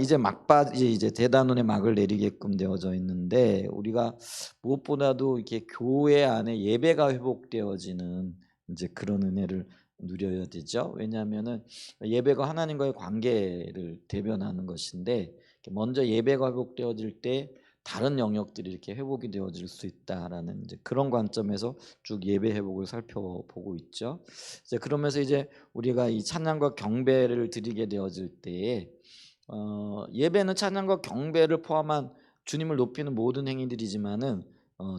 이제 막바지 이제 대단원의 막을 내리게끔 되어져 있는데 우리가 무엇보다도 이렇게 교회 안에 예배가 회복되어지는 이제 그런 은혜를 누려야 되죠. 왜냐하면은 예배가 하나님과의 관계를 대변하는 것인데 먼저 예배가 회복되어질 때 다른 영역들이 이렇게 회복이 되어질 수 있다라는 이제 그런 관점에서 쭉 예배 회복을 살펴보고 있죠. 이제 그러면서 이제 우리가 이 찬양과 경배를 드리게 되어질 때에 예배는 찬양과 경배를 포함한 주님을 높이는 모든 행위들이지만은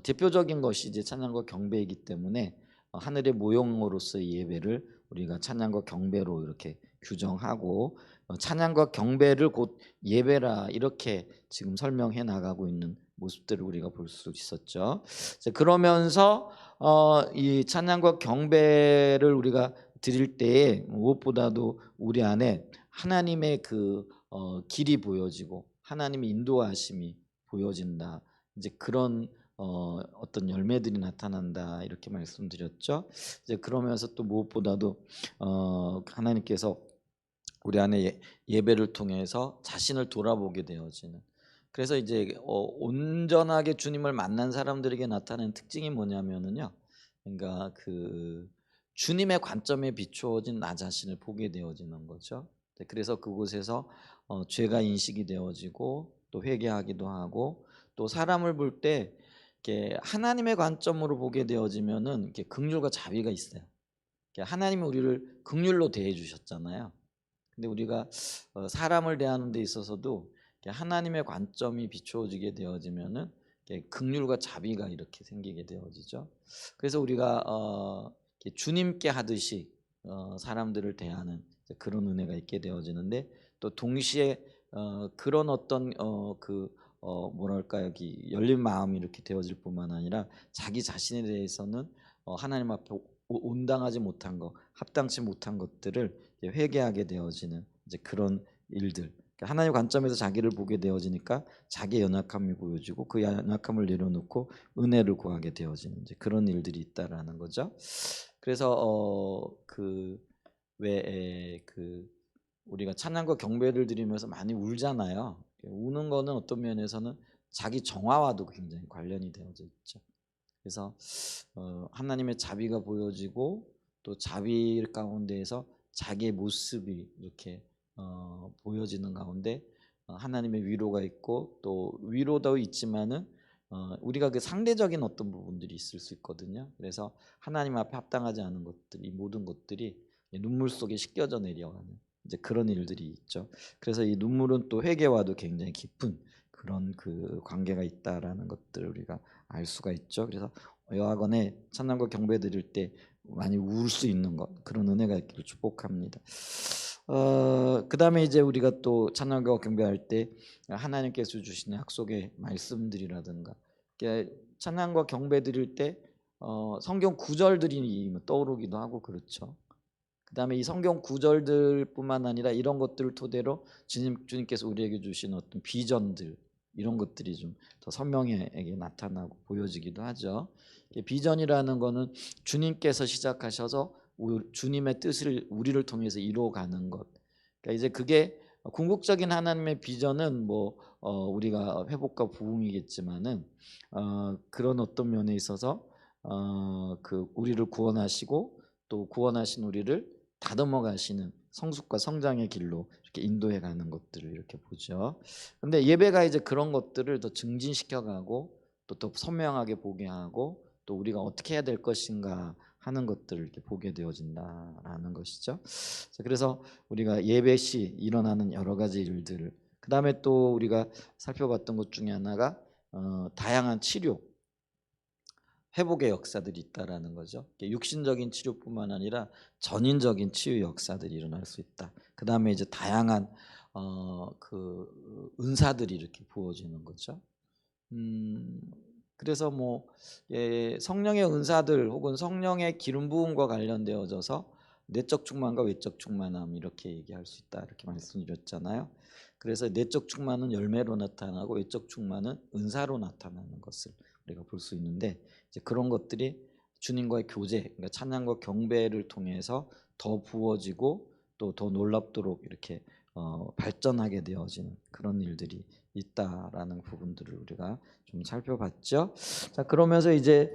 대표적인 것이 이제 찬양과 경배이기 때문에 하늘의 모형으로서의 예배를 우리가 찬양과 경배로 이렇게 규정하고 찬양과 경배를 곧 예배라 이렇게 지금 설명해 나가고 있는 모습들을 우리가 볼 수 있었죠. 이제 그러면서 이 찬양과 경배를 우리가 드릴 때에 무엇보다도 우리 안에 하나님의 그 길이 보여지고 하나님의 인도하심이 보여진다. 이제 그런 어떤 열매들이 나타난다 이렇게 말씀드렸죠. 이제 그러면서 또 무엇보다도 하나님께서 우리 안에 예배를 통해서 자신을 돌아보게 되어지는. 그래서 이제 온전하게 주님을 만난 사람들에게 나타나는 특징이 뭐냐면은요. 그러니까 그 주님의 관점에 비추어진 나 자신을 보게 되어지는 거죠. 네, 그래서 그곳에서 죄가 인식이 되어지고 또 회개하기도 하고 또 사람을 볼 때 이렇게 하나님의 관점으로 보게 되어지면은 이렇게 긍휼과 자비가 있어요. 하나님이 우리를 긍휼로 대해 주셨잖아요. 근데 우리가 사람을 대하는 데 있어서도 하나님의 관점이 비추어지게 되어지면은 긍휼과 자비가 이렇게 생기게 되어지죠. 그래서 우리가 이렇게 주님께 하듯이 사람들을 대하는 그런 은혜가 있게 되어지는데 또 동시에 그런 어떤 뭐랄까 여기 열린 마음이 이렇게 되어질 뿐만 아니라 자기 자신에 대해서는 하나님 앞에 온당하지 못한 것, 합당치 못한 것들을 회개하게 되어지는 이제 그런 일들. 그러니까 하나님 관점에서 자기를 보게 되어지니까 자기의 연약함이 보여지고 그 연약함을 내려놓고 은혜를 구하게 되어지는 이제 그런 일들이 있다라는 거죠. 그래서 그 우리가 찬양과 경배를 드리면서 많이 울잖아요. 우는 거는 어떤 면에서는 자기 정화와도 굉장히 관련이 되어져 있죠. 그래서 하나님의 자비가 보여지고 또 자비 가운데에서 자기의 모습이 이렇게 보여지는 가운데 하나님의 위로가 있고 또 위로도 있지만은 우리가 그 상대적인 어떤 부분들이 있을 수 있거든요. 그래서 하나님 앞에 합당하지 않은 것들, 이 모든 것들이 눈물 속에 씻겨져 내려가는 이제 그런 일들이 있죠. 그래서 이 눈물은 또 회개와도 굉장히 깊은 그런 그 관계가 있다라는 것들을 우리가 알 수가 있죠. 그래서 여하간에 찬양과 경배 드릴 때 많이 울 수 있는 것 그런 은혜가 있기를 축복합니다. 그다음에 이제 우리가 또 찬양과 경배할 때 하나님께서 주시는 약속의 말씀들이라든가 찬양과 경배 드릴 때 성경 구절들이 떠오르기도 하고 그렇죠. 그다음에 이 성경 구절들뿐만 아니라 이런 것들을 토대로 주님께서 우리에게 주신 어떤 비전들 이런 것들이 좀 더 선명하게 나타나고 보여지기도 하죠. 비전이라는 거는 주님께서 시작하셔서 주님의 뜻을 우리를 통해서 이루어가는 것. 그러니까 이제 그게 궁극적인 하나님의 비전은 뭐 우리가 회복과 부흥이겠지만은 그런 어떤 면에 있어서 그 우리를 구원하시고 또 구원하신 우리를 다듬어 가시는 성숙과 성장의 길로 이렇게 인도해 가는 것들을 이렇게 보죠. 근데 예배가 이제 그런 것들을 더 증진시켜 가고 또 더 선명하게 보게 하고 또 우리가 어떻게 해야 될 것인가 하는 것들을 이렇게 보게 되어진다라는 것이죠. 그래서 우리가 예배 시 일어나는 여러 가지 일들 그다음에 또 우리가 살펴봤던 것 중에 하나가 다양한 치료 회복의 역사들이 있다라는 거죠. 육신적인 치료뿐만 아니라 전인적인 치유 역사들이 일어날 수 있다. 그 다음에 이제 다양한 그 은사들이 이렇게 부어지는 거죠. 음, 그래서 뭐 성령의 은사들 혹은 성령의 기름 부음과 관련되어져서 내적 충만과 외적 충만함 이렇게 얘기할 수 있다 이렇게 말씀드렸잖아요. 그래서 내적 충만은 열매로 나타나고 외적 충만은 은사로 나타나는 것을 우리가 볼 수 있는데 이제 그런 것들이 주님과의 교제, 그러니까 찬양과 경배를 통해서 더 부어지고 또 더 놀랍도록 이렇게 발전하게 되어지는 그런 일들이 있다라는 부분들을 우리가 좀 살펴봤죠. 자, 그러면서 이제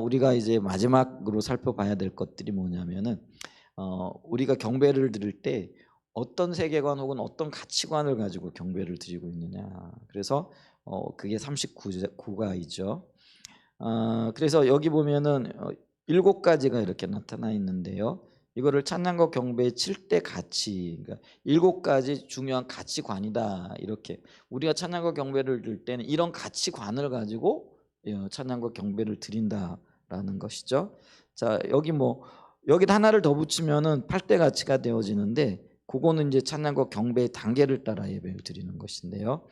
우리가 이제 마지막으로 살펴봐야 될 것들이 뭐냐면은 우리가 경배를 드릴 때 어떤 세계관 혹은 어떤 가치관을 가지고 경배를 드리고 있느냐. 그래서 그게 39가이죠. 그래서 여기 보면은 7가지가 이렇게 나타나 있는데요. 이거를 찬양과 경배의 7대 가치, 그러니까 7가지 중요한 가치관이다. 이렇게 우리가 찬양과 경배를 드릴 때는 이런 가치관을 가지고 찬양과 경배를 드린다라는 것이죠. 자, 여기 하나를 더 붙이면은 8대 가치가 되어지는데, 그거는 이제 찬양과 경배의 단계를 따라 예배를 드리는 것인데요.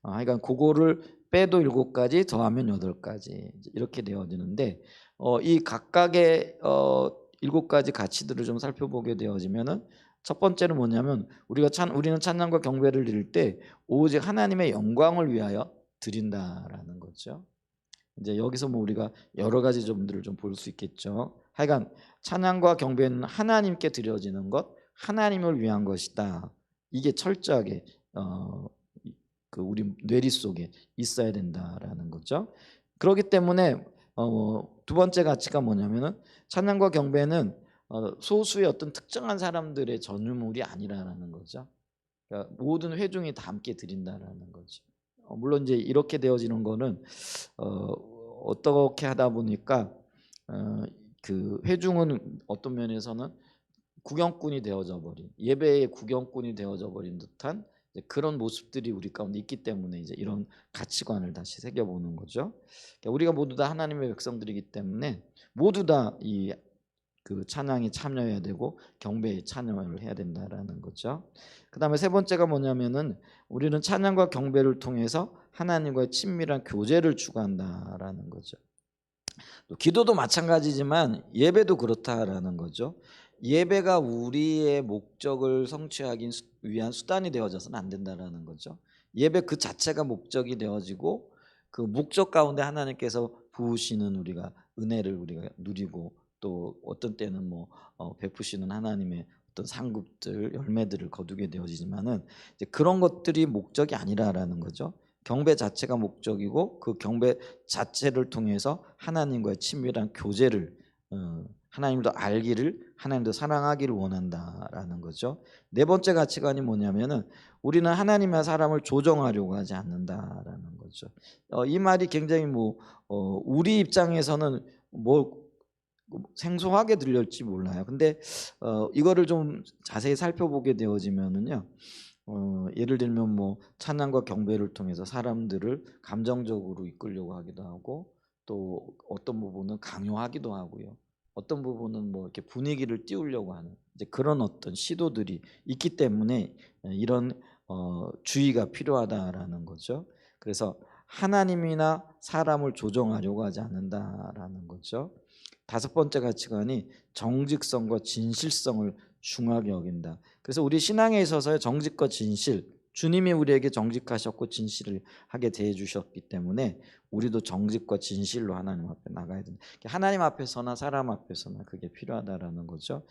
그러니까 그거를 빼도 7가지, 더하면 8가지 이렇게 되어지는데, 이 각각의 7가지 가치들을 좀 살펴보게 되어지면은, 첫 번째는 뭐냐면 우리는 찬양과 경배를 드릴 때 오직 하나님의 영광을 위하여 드린다라는 거죠. 이제 여기서 우리가 여러 가지 점들을 좀 볼 수 있겠죠. 하여간 찬양과 경배는 하나님께 드려지는 것, 하나님을 위한 것이다. 이게 철저하게 우리 뇌리 속에 있어야 된다라는 거죠. 그렇기 때문에 두 번째 가치가 뭐냐면은 찬양과 경배는 소수의 어떤 특정한 사람들의 전유물이 아니라는 거죠. 그러니까 모든 회중이 다 함께 드린다라는 거죠. 물론 이제 이렇게 되어지는 거는 어떻게 하다 보니까 그 회중은 어떤 면에서는 구경꾼이 되어져 버린, 예배의 구경꾼이 되어져 버린 듯한 그런 모습들이 우리 가운데 있기 때문에 이제 이런 가치관을 다시 새겨보는 거죠. 그러니까 우리가 모두 다 하나님의 백성들이기 때문에 모두 다 그 찬양에 참여해야 되고 경배에 참여를 해야 된다라는 거죠. 그 다음에 세 번째가 뭐냐면은 우리는 찬양과 경배를 통해서 하나님과의 친밀한 교제를 추구한다라는 거죠. 또 기도도 마찬가지지만 예배도 그렇다라는 거죠. 예배가 우리의 목적을 성취하기 위한 수단이 되어져서는 안 된다라는 거죠. 예배 그 자체가 목적이 되어지고 그 목적 가운데 하나님께서 부으시는 우리가 은혜를 우리가 누리고, 또 어떤 때는 베푸시는 하나님의 어떤 상급들, 열매들을 거두게 되어지지만은 이제 그런 것들이 목적이 아니라라는 거죠. 경배 자체가 목적이고 그 경배 자체를 통해서 하나님과의 친밀한 교제를, 하나님도 알기를, 하나님도 사랑하기를 원한다라는 거죠. 네 번째 가치관이 뭐냐면은 우리는 하나님과 사람을 조정하려고 하지 않는다라는 거죠. 이 말이 굉장히 우리 입장에서는 생소하게 들릴지 몰라요. 근데 이거를 좀 자세히 살펴보게 되어지면은요. 예를 들면 찬양과 경배를 통해서 사람들을 감정적으로 이끌려고 하기도 하고, 또 어떤 부분은 강요하기도 하고요. 어떤 부분은 이렇게 분위기를 띄우려고 하는 이제 그런 어떤 시도들이 있기 때문에 이런 주의가 필요하다라는 거죠. 그래서 하나님이나 사람을 조정하려고 하지 않는다라는 거죠. 다섯 번째 가치관이 정직성과 진실성을 중하게 여긴다. 그래서 우리 신앙에 있어서의 정직과 진실, 주님이 우리에게 정직하셨고 진실을 하게 대해 주셨기 때문에 우리도 정직과 진실로 하나님 앞에 나가야 된다. 하나님 앞에서나 사람 앞에서나 그게 필요하다라는 거죠.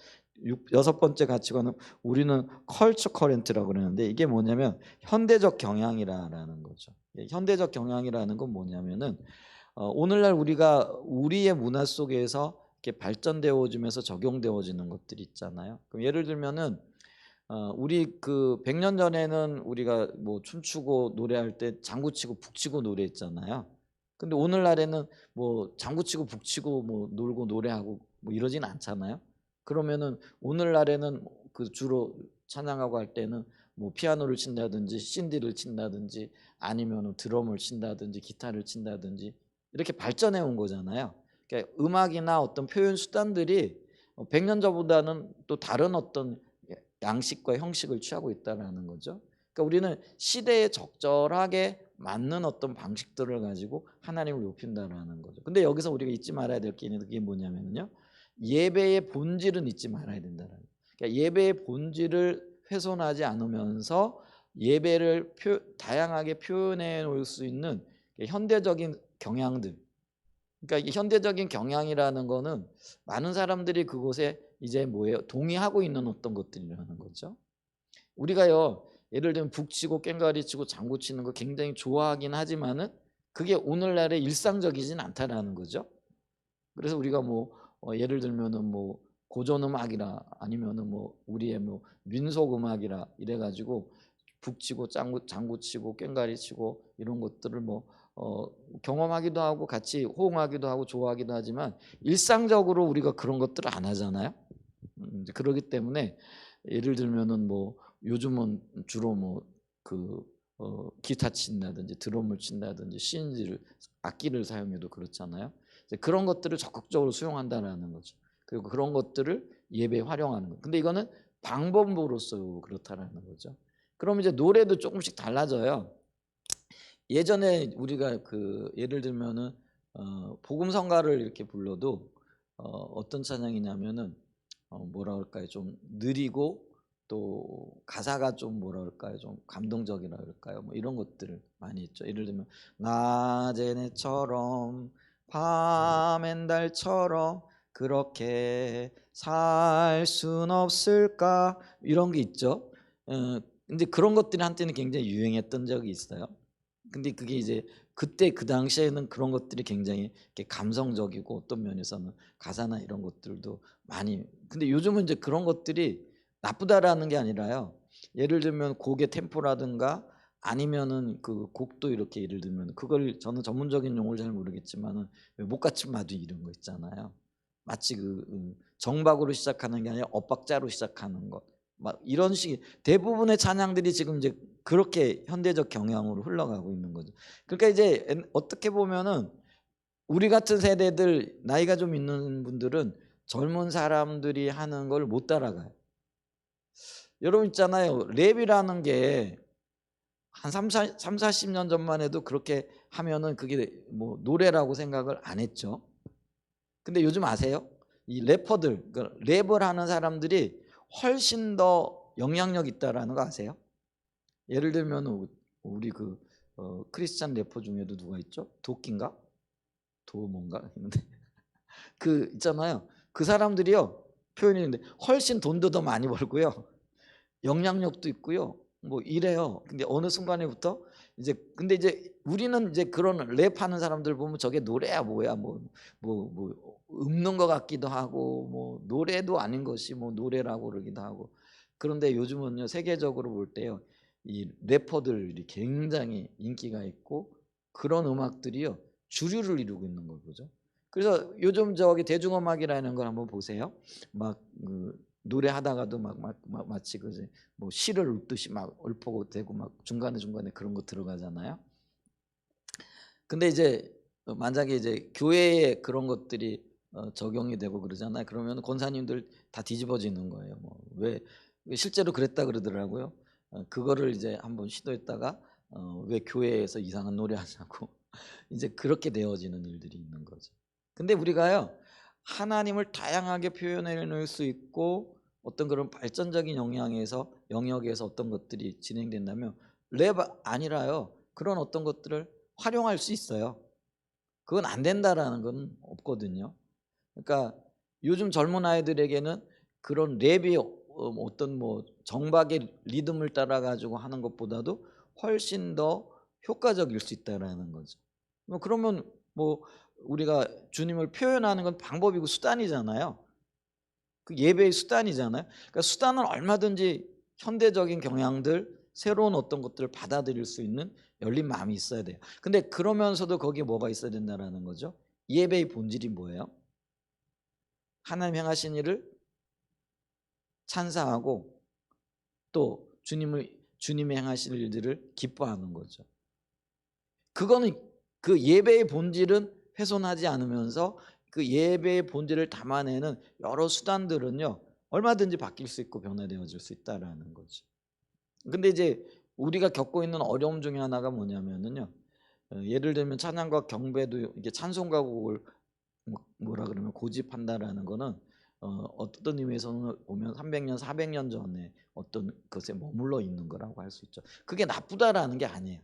여섯 번째 가치관은 우리는 컬처 커런트라고 그러는데, 이게 뭐냐면 현대적 경향이라는 거죠. 현대적 경향이라는 건 뭐냐면은 오늘날 우리가 우리의 문화 속에서 이렇게 발전되어지면서 적용되어지는 것들이 있잖아요. 그럼 예를 들면은 우리 그 100년 전에는 우리가 춤추고 노래할 때 장구치고 북치고 노래했잖아요. 근데 오늘날에는 장구치고 북치고 놀고 노래하고 이러진 않잖아요. 그러면은 오늘날에는 그 주로 찬양하고 할 때는 피아노를 친다든지 신디를 친다든지 아니면 드럼을 친다든지 기타를 친다든지 이렇게 발전해 온 거잖아요. 그러니까 음악이나 어떤 표현 수단들이 100년 전보다는 또 다른 어떤 양식과 형식을 취하고 있다는 거죠. 그러니까 우리는 시대에 적절하게 맞는 어떤 방식들을 가지고 하나님을 높인다라는 거죠. 근데 여기서 우리가 잊지 말아야 될 게 뭐냐면요, 예배의 본질은 잊지 말아야 된다는 거예요. 그러니까 예배의 본질을 훼손하지 않으면서 예배를 다양하게 표현해 놓을 수 있는 현대적인 경향들. 그러니까 이게 현대적인 경향이라는 거는 많은 사람들이 그곳에 이제 동의하고 있는 어떤 것들이라는 거죠. 우리가요, 예를 들면 북치고 꽹과리 치고 장구 치는 거 굉장히 좋아하긴 하지만은 그게 오늘날의 일상적이진 않다라는 거죠. 그래서 우리가 뭐 예를 들면은 뭐 고전 음악이라 아니면은 뭐 우리의 뭐 민속 음악이라 이래 가지고 북치고 장구 치고 꽹과리 치고 이런 것들을 뭐 경험하기도 하고 같이 호응하기도 하고 좋아하기도 하지만 일상적으로 우리가 그런 것들을 안 하잖아요. 이제 그러기 때문에 예를 들면은 뭐 요즘은 주로 뭐 그 기타 친다든지 드럼을 친다든지 신지를 악기를 사용해도 그렇잖아요. 이제 그런 것들을 적극적으로 수용한다라는 거죠. 그리고 그런 것들을 예배에 활용하는 거. 근데 이거는 방법으로서 그렇다라는 거죠. 그럼 이제 노래도 조금씩 달라져요. 예전에 우리가 그 예를 들면은 복음성가를 이렇게 불러도 어떤 찬양이냐면은 뭐라 그럴까요? 좀 느리고 또 가사가 좀 뭐라 그럴까요? 좀 감동적이라 그럴까요? 뭐 이런 것들을 많이 했죠. 예를 들면 낮엔 해처럼 밤엔 달처럼 그렇게 살 순 없을까 이런 게 있죠. 근데 그런 것들이 한때는 굉장히 유행했던 적이 있어요. 근데 그게 이제 그때 그 당시에는 그런 것들이 굉장히 이렇게 감성적이고 어떤 면에서는 가사나 이런 것들도 많이 근데 요즘은 이제 그런 것들이 나쁘다라는 게 아니라요. 예를 들면 곡의 템포라든가 아니면은 그 곡도 이렇게 예를 들면 그걸 저는 전문적인 용어를 잘 모르겠지만은 왜 목받침 마디 이런 거 있잖아요. 마치 정박으로 시작하는 게 아니라 엇박자로 시작하는 것. 막 이런 식 대부분의 찬양들이 지금 이제 그렇게 현대적 경향으로 흘러가고 있는 거죠. 그러니까 이제 어떻게 보면은 우리 같은 세대들 나이가 좀 있는 분들은 젊은 사람들이 하는 걸 못 따라가요. 여러분 있잖아요. 랩이라는 게 한 40년 전만 해도 그렇게 하면은 그게 뭐 노래라고 생각을 안 했죠. 근데 요즘 아세요? 이 래퍼들, 그러니까 랩을 하는 사람들이 훨씬 더 영향력 있다라는 거 아세요? 예를 들면 우리 그 크리스찬 래퍼 중에도 누가 있죠? 도끼인가? 도 뭔가 있는데 그 있잖아요. 그 사람들이요 표현이 있는데 훨씬 돈도 더 많이 벌고요, 영향력도 있고요. 뭐 이래요. 근데 어느 순간에부터 이제 근데 이제 우리는 이제 그런 랩하는 사람들 보면 저게 노래야 뭐야 뭐 읊는 것 같기도 하고 뭐 노래도 아닌 것이 뭐 노래라고 그러기도 하고 그런데 요즘은요 세계적으로 볼 때요 이 래퍼들이 굉장히 인기가 있고 그런 음악들이요 주류를 이루고 있는 걸 보죠. 그래서 요즘 저기 대중음악이라는 걸 한번 보세요. 막그 노래하다가도 마치 그지 뭐 시를 읊듯이 막 읊고 대고 막 중간에 그런 거 들어가잖아요. 근데 이제 만약에 이제 교회에 그런 것들이 적용이 되고 그러잖아요. 그러면 권사님들 다 뒤집어지는 거예요. 뭐 왜 실제로 그랬다 그러더라고요. 그거를 이제 한번 시도했다가 왜 교회에서 이상한 노래 하냐고 이제 그렇게 되어지는 일들이 있는 거죠. 근데 우리가요 하나님을 다양하게 표현해낼 수 있고 어떤 그런 발전적인 영역에서 어떤 것들이 진행된다면 랩 아니라요 그런 어떤 것들을 활용할 수 있어요. 그건 안 된다라는 건 없거든요. 그러니까 요즘 젊은 아이들에게는 그런 랩이 어떤 뭐 정박의 리듬을 따라 가지고 하는 것보다도 훨씬 더 효과적일 수 있다라는 거죠. 뭐 그러면 뭐 우리가 주님을 표현하는 건 방법이고 수단이잖아요. 그 예배의 수단이잖아요. 그러니까 수단은 얼마든지 현대적인 경향들 새로운 어떤 것들을 받아들일 수 있는 열린 마음이 있어야 돼요. 근데 그러면서도 거기에 뭐가 있어야 된다라는 거죠. 예배의 본질이 뭐예요? 하나님 행하신 일을 찬사하고 또 주님이 행하실 일들을 기뻐하는 거죠. 그거는 그 예배의 본질은 훼손하지 않으면서 그 예배의 본질을 담아내는 여러 수단들은요 얼마든지 바뀔 수 있고 변화되어질 수 있다라는 거죠. 근데 이제 우리가 겪고 있는 어려움 중에 하나가 뭐냐면은요 예를 들면 찬양과 경배도 이게 찬송가 곡을 뭐라 그러면 고집한다라는 거는 어떤 의미에서는 보면 300년 400년 전에 어떤 것에 머물러 있는 거라고 할 수 있죠. 그게 나쁘다라는 게 아니에요.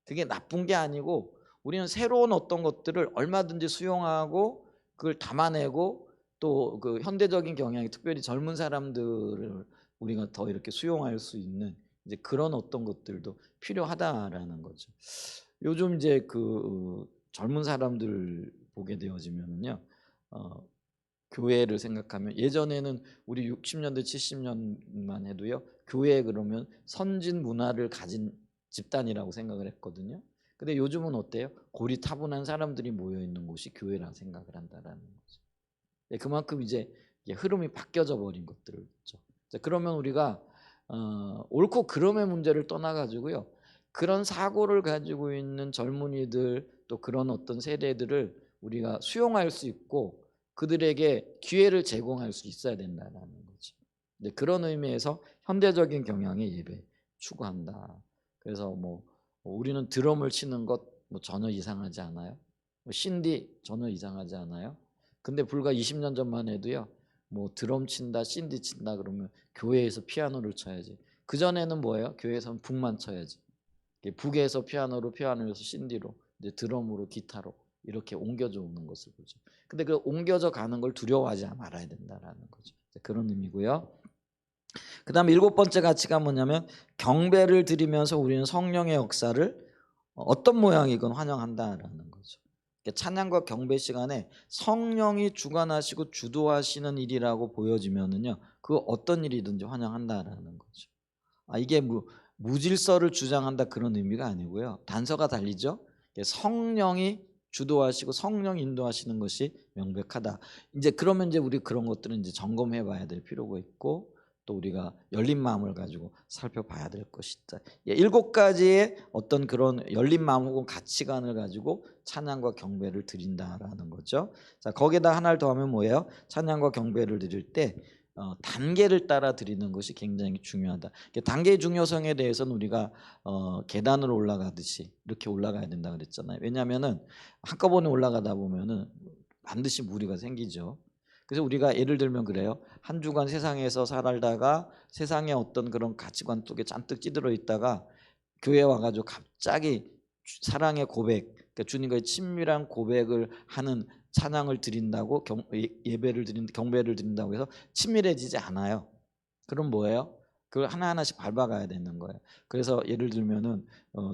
그게 나쁜 게 아니고 우리는 새로운 어떤 것들을 얼마든지 수용하고 그걸 담아내고 또 그 현대적인 경향이 특별히 젊은 사람들을 우리가 더 이렇게 수용할 수 있는 이제 그런 어떤 것들도 필요하다라는 거죠. 요즘 이제 젊은 사람들 보게 되어지면은요, 어, 교회를 생각하면 예전에는 우리 60년대 70년만 해도요, 교회 그러면 선진 문화를 가진 집단이라고 생각을 했거든요. 근데 요즘은 어때요? 고리타분한 사람들이 모여 있는 곳이 교회라 생각을 한다라는 거죠. 네, 그만큼 이제 흐름이 바뀌어져 버린 것들이죠. 자, 그러면 우리가 옳고 그름의 문제를 떠나 가지고요, 그런 사고를 가지고 있는 젊은이들 또 그런 어떤 세대들을 우리가 수용할 수 있고 그들에게 기회를 제공할 수 있어야 된다는 거죠. 네, 그런 의미에서 현대적인 경향의 예배 추구한다. 그래서 뭐 우리는 드럼을 치는 것 뭐 전혀 이상하지 않아요. 뭐 신디 전혀 이상하지 않아요. 근데 불과 20년 전만 해도요, 뭐 드럼 친다, 신디 친다 그러면 교회에서 피아노를 쳐야지. 그 전에는 뭐예요? 교회에서는 북만 쳐야지. 북에서 피아노에서 신디로, 이제 드럼으로, 기타로 이렇게 옮겨져 오는 것을 보죠. 근데 그 옮겨져 가는 걸 두려워하지 말아야 된다라는 거죠. 그런 의미고요. 그다음에 일곱 번째 가치가 뭐냐면 경배를 드리면서 우리는 성령의 역사를 어떤 모양이건 환영한다라는 거죠. 찬양과 경배 시간에 성령이 주관하시고 주도하시는 일이라고 보여지면은요, 그 어떤 일이든지 환영한다라는 거죠. 이게 무질서를 주장한다 그런 의미가 아니고요. 단서가 달리죠. 성령이 주도하시고 성령 인도하시는 것이 명백하다. 이제 그러면 이제 우리 그런 것들은 이제 점검해 봐야 될 필요가 있고 또 우리가 열린 마음을 가지고 살펴봐야 될 것이다. 일곱 가지의 어떤 그런 열린 마음 혹은 가치관을 가지고 찬양과 경배를 드린다라는 거죠. 자, 거기다 하나를 더하면 뭐예요? 찬양과 경배를 드릴 때 단계를 따라 드리는 것이 굉장히 중요하다. 단계의 중요성에 대해서는 우리가 계단으로 올라가듯이 이렇게 올라가야 된다 그랬잖아요. 왜냐하면은 한꺼번에 올라가다 보면은 반드시 무리가 생기죠. 그래서 우리가 예를 들면 그래요. 한 주간 세상에서 살다가 세상의 어떤 그런 가치관 속에 잔뜩 찌들어 있다가 교회 와가지고 갑자기 사랑의 고백, 그러니까 주님과의 친밀한 고백을 하는 찬양을 드린다고 예배를 드린 경배를 드린다고 해서 친밀해지지 않아요. 그럼 뭐예요? 그걸 하나하나씩 밟아가야 되는 거예요. 그래서 예를 들면은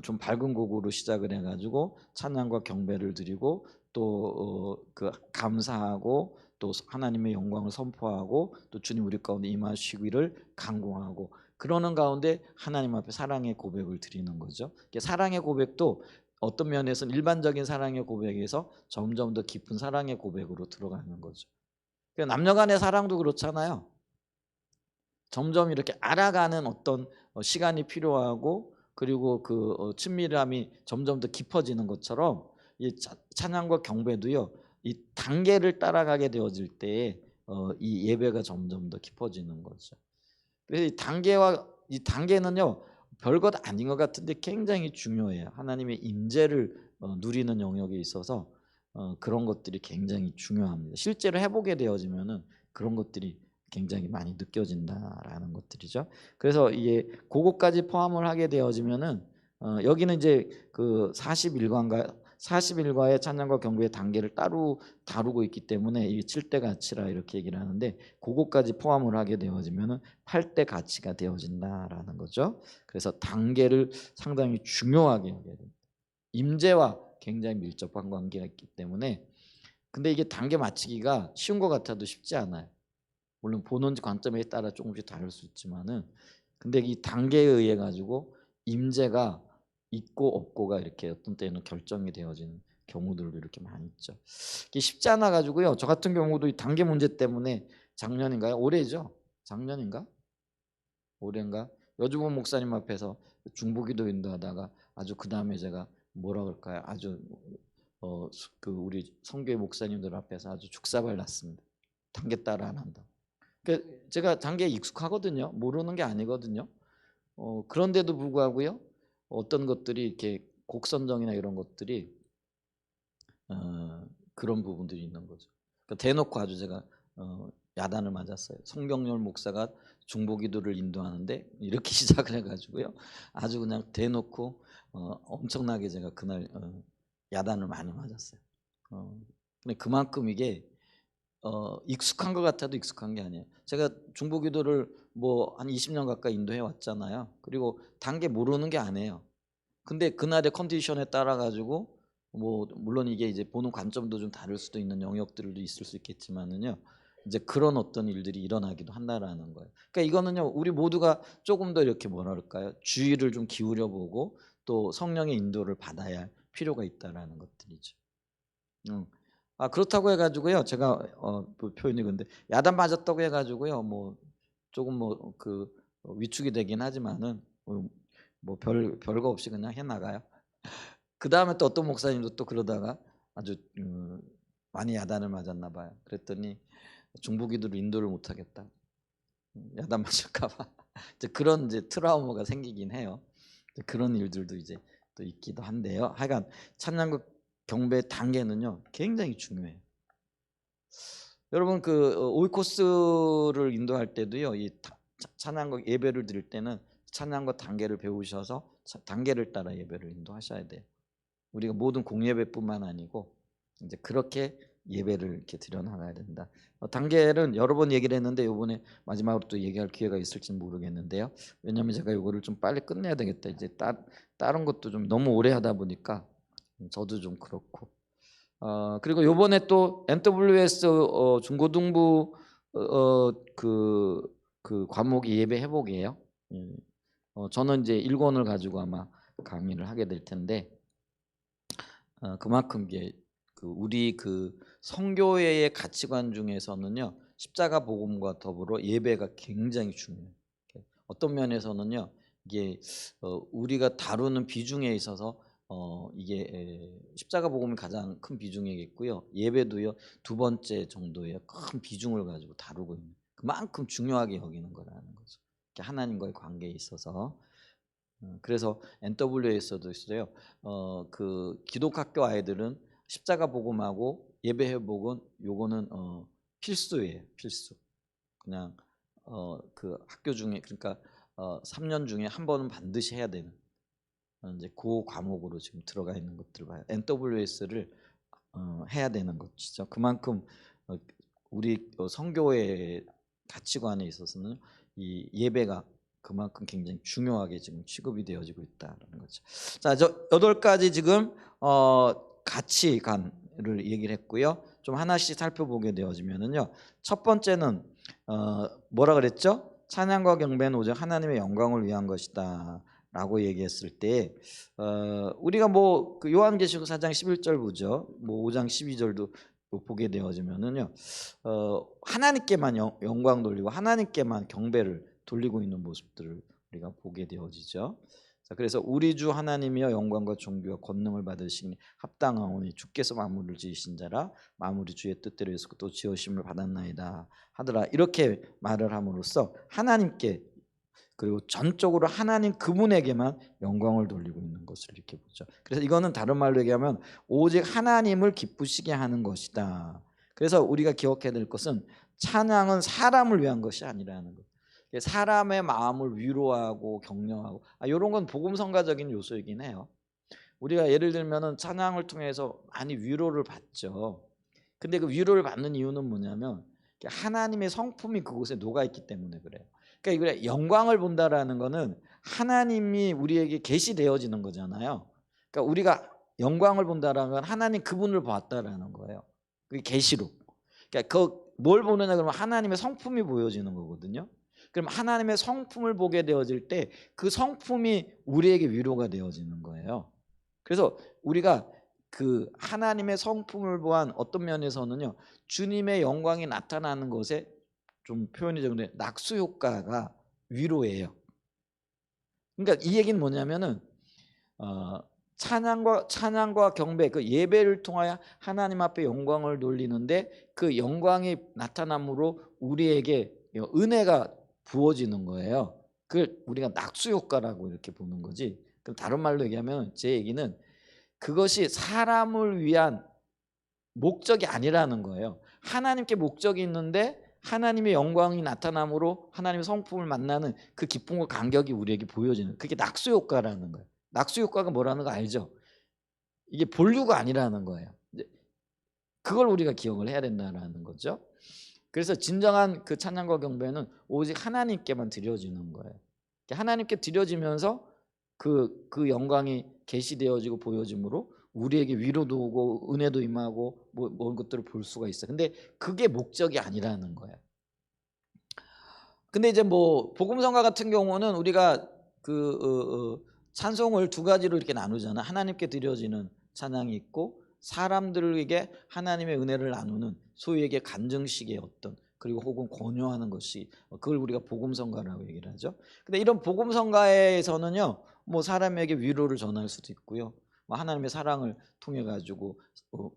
좀 밝은 곡으로 시작을 해가지고 찬양과 경배를 드리고 또 감사하고 또 하나님의 영광을 선포하고 또 주님 우리 가운데 임하시기를 간구하고 그러는 가운데 하나님 앞에 사랑의 고백을 드리는 거죠. 사랑의 고백도 어떤 면에서는 일반적인 사랑의 고백에서 점점 더 깊은 사랑의 고백으로 들어가는 거죠. 남녀 간의 사랑도 그렇잖아요. 점점 이렇게 알아가는 어떤 시간이 필요하고 그리고 친밀함이 점점 더 깊어지는 것처럼 이 찬양과 경배도요, 이 단계를 따라가게 되어질 때에 이 예배가 점점 더 깊어지는 거죠. 그래서 이 단계는요, 별것 아닌 것 같은데 굉장히 중요해요. 하나님의 임재를 누리는 영역에 있어서 그런 것들이 굉장히 중요합니다. 실제로 해보게 되어지면은 그런 것들이 굉장히 많이 느껴진다라는 것들이죠. 그래서 이게 그것까지 포함을 하게 되어지면은 여기는 이제 그 41과의 찬양과 경배의 단계를 따로 다루고 있기 때문에 이게 7대 가치라 이렇게 얘기를 하는데 그것까지 포함을 하게 되어지면은 8대 가치가 되어진다라는 거죠. 그래서 단계를 상당히 중요하게 하게 됩니다. 임재와 굉장히 밀접한 관계가 있기 때문에 근데 이게 단계 맞추기가 쉬운 것 같아도 쉽지 않아요. 물론 보는 관점에 따라 조금씩 다를 수 있지만은 근데 이 단계에 의해 가지고 임재가 있고 없고가 이렇게 어떤 때는 결정이 되어지는 경우들도 이렇게 많이 있죠. 이게 쉽지 않아 가지고요. 저 같은 경우도 이 단계 문제 때문에 작년인가요? 올해죠. 작년인가? 올해인가? 여주본 목사님 앞에서 중보기도 인도하다가 아주 그 다음에 제가 뭐라 그럴까요? 아주 우리 성교회 목사님들 앞에서 아주 죽사발 났습니다. 단계 따라 안 한다. 그러니까 제가 단계에 익숙하거든요. 모르는 게 아니거든요. 그런데도 불구하고요. 어떤 것들이 이렇게 곡 선정이나 이런 것들이 그런 부분들이 있는 거죠. 그러니까 대놓고 아주 제가 야단을 맞았어요. 송경렬 목사가 중보기도를 인도하는데 이렇게 시작을 해가지고요. 아주 그냥 대놓고 엄청나게 제가 그날 야단을 많이 맞았어요. 근데 그만큼 이게 익숙한 것 같아도 익숙한 게 아니에요. 제가 중보기도를 뭐 한 20년 가까이 인도해 왔잖아요. 그리고 단계 모르는 게 아니에요. 근데 그날의 컨디션에 따라 가지고 뭐 물론 이게 이제 보는 관점도 좀 다를 수도 있는 영역들도 있을 수 있겠지만은요. 이제 그런 어떤 일들이 일어나기도 한다라는 거예요. 그러니까 이거는요. 우리 모두가 조금 더 이렇게 뭐라 그럴까요? 주의를 좀 기울여 보고 또 성령의 인도를 받아야 할 필요가 있다라는 것들이죠. 음. 그렇다고 해 가지고요. 제가 뭐 표현이 근데 야단 맞았다고 해 가지고요. 뭐 조금 뭐 위축이 되긴 하지만은 뭐 별거 없이 그냥 해 나가요. 그다음에 또 어떤 목사님도 또 그러다가 아주 많이 야단을 맞았나 봐요. 그랬더니 중보기도를 인도를 못 하겠다. 야단 맞을까 봐. 이제 그런 이제 트라우마가 생기긴 해요. 이제 그런 일들도 이제 또 있기도 한데요. 하여간 찬양과 경배 단계는요. 굉장히 중요해요. 여러분 오이코스를 인도할 때도요. 이 찬양과 예배를 드릴 때는 찬양과 단계를 배우셔서 단계를 따라 예배를 인도하셔야 돼요. 우리가 모든 공예배뿐만 아니고 이제 그렇게 예배를 이렇게 드려나가야 된다. 단계는 여러 번 얘기를 했는데 이번에 마지막으로 또 얘기할 기회가 있을지는 모르겠는데요. 왜냐하면 제가 이거를 좀 빨리 끝내야 되겠다. 이제 다른 것도 좀 너무 오래 하다 보니까 저도 좀 그렇고. 그리고 요번에 또 NWS 중고등부 그 과목이 예배 회복이에요. 저는 이제 1권을 가지고 아마 강의를 하게 될 텐데 그만큼 이게 우리 성교회의 가치관 중에서는요 십자가 복음과 더불어 예배가 굉장히 중요해요. 어떤 면에서는요 이게 우리가 다루는 비중에 있어서 이게 십자가 복음이 가장 큰 비중이겠고요. 예배도요 두 번째 정도의 큰 비중을 가지고 다루고 있는 그만큼 중요하게 여기는 거라는 거죠. 하나님과의 관계에 있어서. 그래서 NW에서도 있어요. 기독학교 아이들은 십자가 복음하고 예배 회복은 요거는 필수예요. 필수. 그냥 학교 중에 그러니까 3년 중에 한 번은 반드시 해야 되는 이제 그 과목으로 지금 들어가 있는 것들을 봐요. NWS를 해야 되는 것이죠. 그만큼 우리 성교의 가치관에 있어서는 이 예배가 그만큼 굉장히 중요하게 지금 취급이 되어지고 있다는 거죠. 자, 저 8가지 지금 가치관을 얘기를 했고요. 좀 하나씩 살펴보게 되어지면은요. 첫 번째는 뭐라 그랬죠? 찬양과 경배는 오직 하나님의 영광을 위한 것이다라고 얘기했을 때 우리가 뭐 요한계시록 4장 11절 보죠. 뭐 5장 12절도 보게 되어지면은요. 하나님께만 영광 돌리고 하나님께만 경배를 돌리고 있는 모습들을 우리가 보게 되어지죠. 자, 그래서 우리 주 하나님이여 영광과 존귀와 권능을 받으시니 합당하오니 주께서 만물을 지으신 자라 만물이 주의 뜻대로 해서 또 지으심을 받았나이다 하더라. 이렇게 말을 함으로써 하나님께 그리고 전적으로 하나님 그분에게만 영광을 돌리고 있는 것을 이렇게 보죠. 그래서 이거는 다른 말로 얘기하면 오직 하나님을 기쁘시게 하는 것이다. 그래서 우리가 기억해야 될 것은 찬양은 사람을 위한 것이 아니라는 것. 사람의 마음을 위로하고 격려하고 이런 건 복음성가적인 요소이긴 해요. 우리가 예를 들면은 찬양을 통해서 많이 위로를 받죠. 근데 그 위로를 받는 이유는 뭐냐면 하나님의 성품이 그곳에 녹아 있기 때문에 그래요. 그러니까 이거 영광을 본다라는 거는 하나님이 우리에게 계시되어지는 거잖아요. 그러니까 우리가 영광을 본다라는 건 하나님 그분을 봤다라는 거예요. 그게 계시로. 그러니까 뭘 보느냐 그러면 하나님의 성품이 보여지는 거거든요. 그럼 하나님의 성품을 보게 되어질 때 그 성품이 우리에게 위로가 되어지는 거예요. 그래서 우리가 하나님의 성품을 보한 어떤 면에서는요 주님의 영광이 나타나는 것에 좀 표현이 되는데 낙수 효과가 위로예요. 그러니까 이 얘기는 뭐냐면은 찬양과 경배 그 예배를 통하여 하나님 앞에 영광을 돌리는데 그 영광이 나타남으로 우리에게 은혜가 부어지는 거예요. 그걸 우리가 낙수 효과라고 이렇게 보는 거지. 그럼 다른 말로 얘기하면 제 얘기는 그것이 사람을 위한 목적이 아니라는 거예요. 하나님께 목적이 있는데 하나님의 영광이 나타남으로 하나님의 성품을 만나는 그 기쁨과 감격이 우리에게 보여지는 그게 낙수 효과라는 거예요. 낙수 효과가 뭐라는 거 알죠? 이게 본류가 아니라는 거예요. 그걸 우리가 기억을 해야 된다는 거죠. 그래서 진정한 그 찬양과 경배는 오직 하나님께만 드려지는 거예요. 하나님께 드려지면서 그 영광이 계시되어지고 보여짐으로 우리에게 위로도 오고 은혜도 임하고 모든 것들을 볼 수가 있어요. 근데 그게 목적이 아니라는 거예요. 근데 이제 뭐 복음성가 같은 경우는 우리가 찬송을 두 가지로 이렇게 나누잖아. 하나님께 드려지는 찬양이 있고 사람들에게 하나님의 은혜를 나누는 소위에게 간증식의 어떤 그리고 혹은 권유하는 것이 그걸 우리가 복음성가라고 얘기를 하죠. 근데 이런 복음성가에서는요, 뭐 사람에게 위로를 전할 수도 있고요, 뭐 하나님의 사랑을 통해 가지고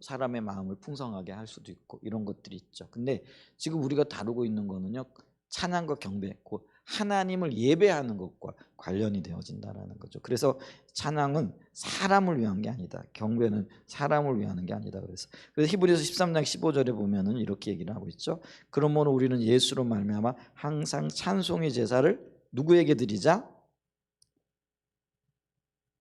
사람의 마음을 풍성하게 할 수도 있고 이런 것들이 있죠. 근데 지금 우리가 다루고 있는 거는요, 찬양과 경배, 곧 하나님을 예배하는 것과 관련이 되어진다라는 거죠. 그래서 찬양은 사람을 위한 게 아니다. 경배는 사람을 위하는 게 아니다. 그래서 히브리서 13장 15절에 보면은 이렇게 얘기를 하고 있죠. 그러므로 우리는 예수로 말미암아 항상 찬송의 제사를 누구에게 드리자?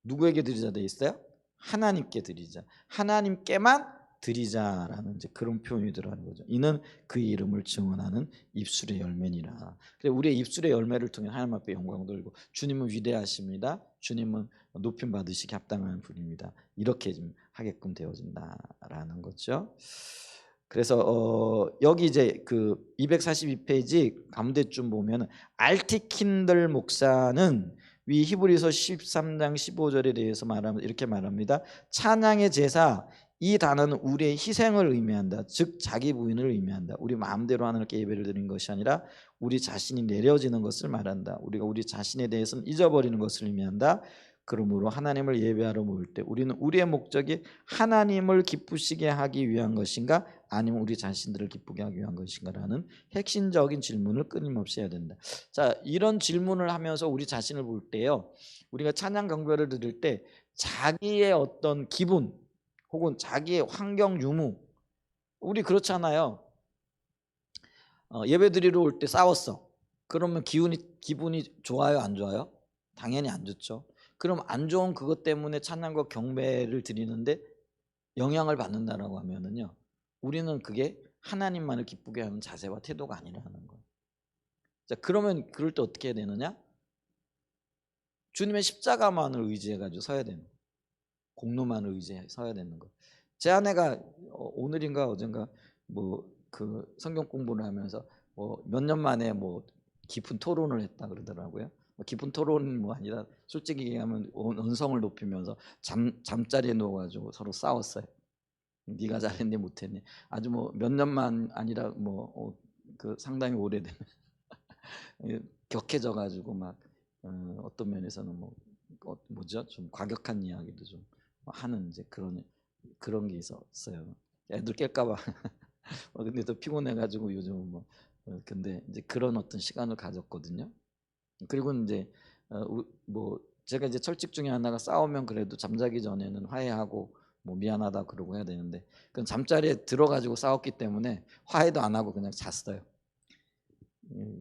누구에게 드리자 돼 있어요? 하나님께 드리자. 하나님께만 드리자라는 이제 그런 표현이 들어가는 거죠. 이는 그의 이름을 증언하는 입술의 열매니라. 그래서 우리의 입술의 열매를 통해 하나님 앞에 영광 돌리고 주님은 위대하십니다. 주님은 높임 받으시기 합당한 분입니다. 이렇게 좀 하게끔 되어진다라는 거죠. 그래서 여기 이제 그 242페이지 가운데쯤 보면 알티킨들 목사는 위 히브리서 13장 15절에 대해서 말하면 이렇게 말합니다. 찬양의 제사, 이 단어는 우리의 희생을 의미한다. 즉 자기 부인을 의미한다. 우리 마음대로 하나님께 예배를 드리는 것이 아니라 우리 자신이 내려지는 것을 말한다. 우리가 우리 자신에 대해서는 잊어버리는 것을 의미한다. 그러므로 하나님을 예배하러 모일 때 우리는 우리의 목적이 하나님을 기쁘시게 하기 위한 것인가 아니면 우리 자신들을 기쁘게 하기 위한 것인가라는 핵심적인 질문을 끊임없이 해야 된다. 자, 이런 질문을 하면서 우리 자신을 볼 때요, 우리가 찬양 경배를 드릴 때 자기의 어떤 기분 혹은 자기의 환경 유무, 우리 그렇잖아요. 예배 드리러 올 때 싸웠어. 그러면 기분이 좋아요, 안 좋아요? 당연히 안 좋죠. 그럼 안 좋은 그것 때문에 찬양과 경배를 드리는데 영향을 받는다라고 하면은요, 우리는 그게 하나님만을 기쁘게 하는 자세와 태도가 아니라는 거예요. 자, 그러면 그럴 때 어떻게 해야 되느냐? 주님의 십자가만을 의지해 가지고 서야 되는 거예요. 공로만을 의지해 서야 되는 거예요. 제 아내가 오늘인가 어젠가 뭐 그 성경 공부를 하면서 몇 년 만에 뭐 깊은 토론을 했다 그러더라고요. 깊은 토론은 뭐 아니라 솔직히 얘기하면 언성을 높이면서 잠자리에 누워가지고 서로 싸웠어요. 네가 잘했니 못했니. 아주 뭐 몇 년만 아니라 뭐 그 상당히 오래된 격해져 가지고 막 어떤 면에서는 뭐죠, 좀 과격한 이야기도 좀 하는 이제 그런 게 있었어요. 애들 깰까봐. 근데 또 피곤해가지고 요즘은 근데 이제 그런 어떤 시간을 가졌거든요. 그리고 이제 뭐 제가 이제 철칙 중에 하나가 싸우면 그래도 잠자기 전에는 화해하고 뭐 미안하다 그러고 해야 되는데, 그건 잠자리에 들어가지고 싸웠기 때문에 화해도 안 하고 그냥 잤어요.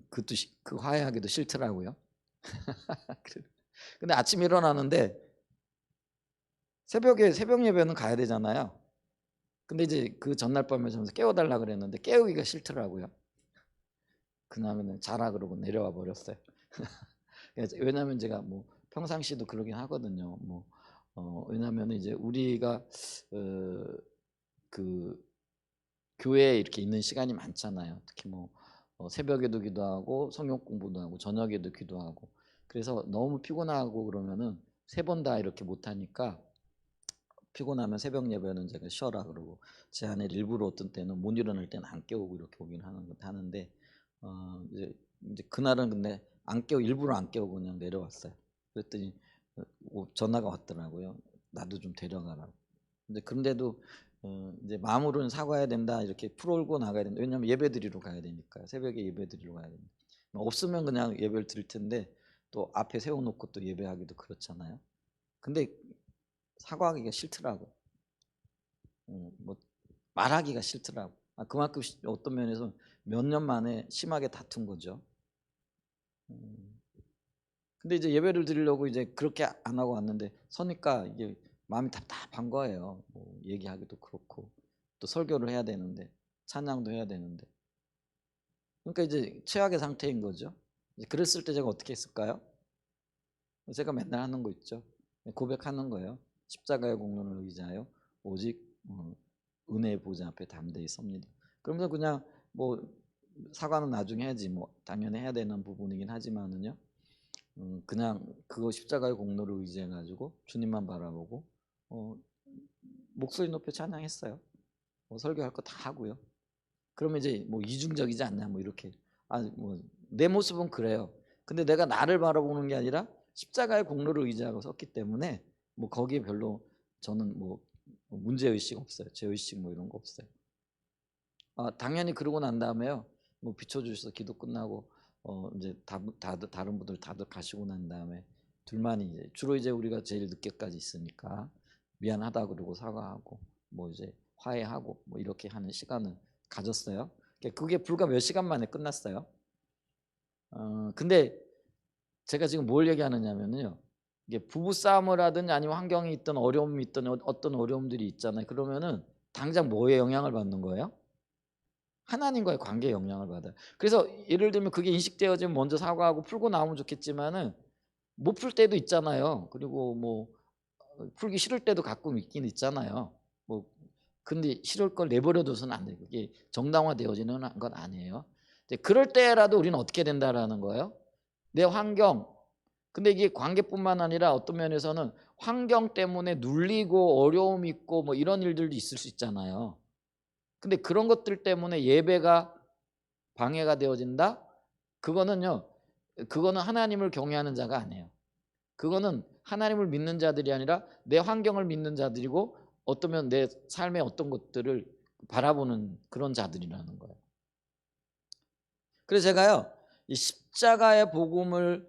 그것도 그 화해하기도 싫더라고요. 근데 아침에 일어나는데 새벽 예배는 가야 되잖아요. 근데 이제 그 전날 밤에 자면서 깨워달라 그랬는데 깨우기가 싫더라고요. 그날은 자라 그러고 내려와 버렸어요. 왜냐하면 제가 뭐 평상시도 그러긴 하거든요. 왜냐하면 이제 우리가 그 교회에 이렇게 있는 시간이 많잖아요. 특히 새벽에도 기도하고 성경 공부도 하고 저녁에도 기도하고, 그래서 너무 피곤하고 그러면은 3번 다 이렇게 못 하니까 피곤하면 새벽 예배는 제가 쉬어라 그러고, 제 아내를 일부러 어떤 때는 못 일어날 때는 안 깨우고 이렇게 오긴 하는데 이제 그날은 근데 일부러 안 깨우고 그냥 내려왔어요. 그랬더니 전화가 왔더라고요. 나도 좀 데려가라고. 근데 그런데도 이제 마음으로는 사과해야 된다, 이렇게 풀어올고 나가야 된다. 왜냐하면 예배 드리러 가야 되니까요. 새벽에 예배 드리러 가야 됩니다. 없으면 그냥 예배를 드릴 텐데 또 앞에 세워놓고 또 예배하기도 그렇잖아요. 근데 사과하기가 싫더라고. 뭐 말하기가 싫더라고. 그만큼 어떤 면에서 몇 년 만에 심하게 다툰 거죠. 근데 이제 예배를 드리려고 이제 그렇게 안 하고 왔는데 서니까 이게 마음이 답답한 거예요. 얘기하기도 그렇고 또 설교를 해야 되는데 찬양도 해야 되는데 그러니까 이제 최악의 상태인 거죠. 이제 그랬을 때 제가 어떻게 했을까요? 제가 맨날 하는 거 있죠. 고백하는 거예요. 십자가의 공로를 의지하여 오직 은혜의 보좌 앞에 담대히 섭니다. 그러면서 그냥 뭐 사과는 나중에 해야지, 뭐 당연히 해야 되는 부분이긴 하지만은요. 그냥 그거 십자가의 공로를 의지해 가지고 주님만 바라보고 목소리 높여 찬양했어요. 설교할 거 다 하고요. 그러면 이제 뭐 이중적이지 않냐, 뭐 이렇게. 뭐 내 모습은 그래요. 근데 내가 나를 바라보는 게 아니라 십자가의 공로를 의지하고 섰기 때문에 뭐 거기에 별로 저는 뭐 문제 의식 없어요. 죄 의식 뭐 이런 거 없어요. 당연히 그러고 난 다음에요. 뭐 비춰주셔서 기도 끝나고 이제 다른 분들 다들 가시고 난 다음에 둘만이 이제 주로 이제 우리가 제일 늦게까지 있으니까 미안하다 그러고 사과하고 뭐 이제 화해하고 뭐 이렇게 하는 시간을 가졌어요. 그게 불과 몇 시간 만에 끝났어요. 근데 제가 지금 뭘 얘기하느냐면요. 이게 부부 싸움을 하든 아니면 환경이 있든 어려움이 있든 어떤 어려움들이 있잖아요. 그러면은 당장 뭐에 영향을 받는 거예요? 하나님과의 관계에 영향을 받아요. 그래서 예를 들면 그게 인식되어지면 먼저 사과하고 풀고 나오면 좋겠지만은 못 풀 때도 있잖아요. 그리고 뭐 풀기 싫을 때도 가끔 있긴 있잖아요. 뭐 근데 싫을 걸 내버려둬서는 안 돼요. 그게 정당화되어지는 건 아니에요. 이제 그럴 때라도 우리는 어떻게 된다라는 거예요? 내 환경. 근데 이게 관계뿐만 아니라 어떤 면에서는 환경 때문에 눌리고 어려움 있고 뭐 이런 일들도 있을 수 있잖아요. 근데 그런 것들 때문에 예배가 방해가 되어진다? 그거는 하나님을 경외하는 자가 아니에요. 그거는 하나님을 믿는 자들이 아니라 내 환경을 믿는 자들이고 어쩌면 내 삶의 어떤 것들을 바라보는 그런 자들이라는 거예요. 그래서 제가요, 이 십자가의 복음을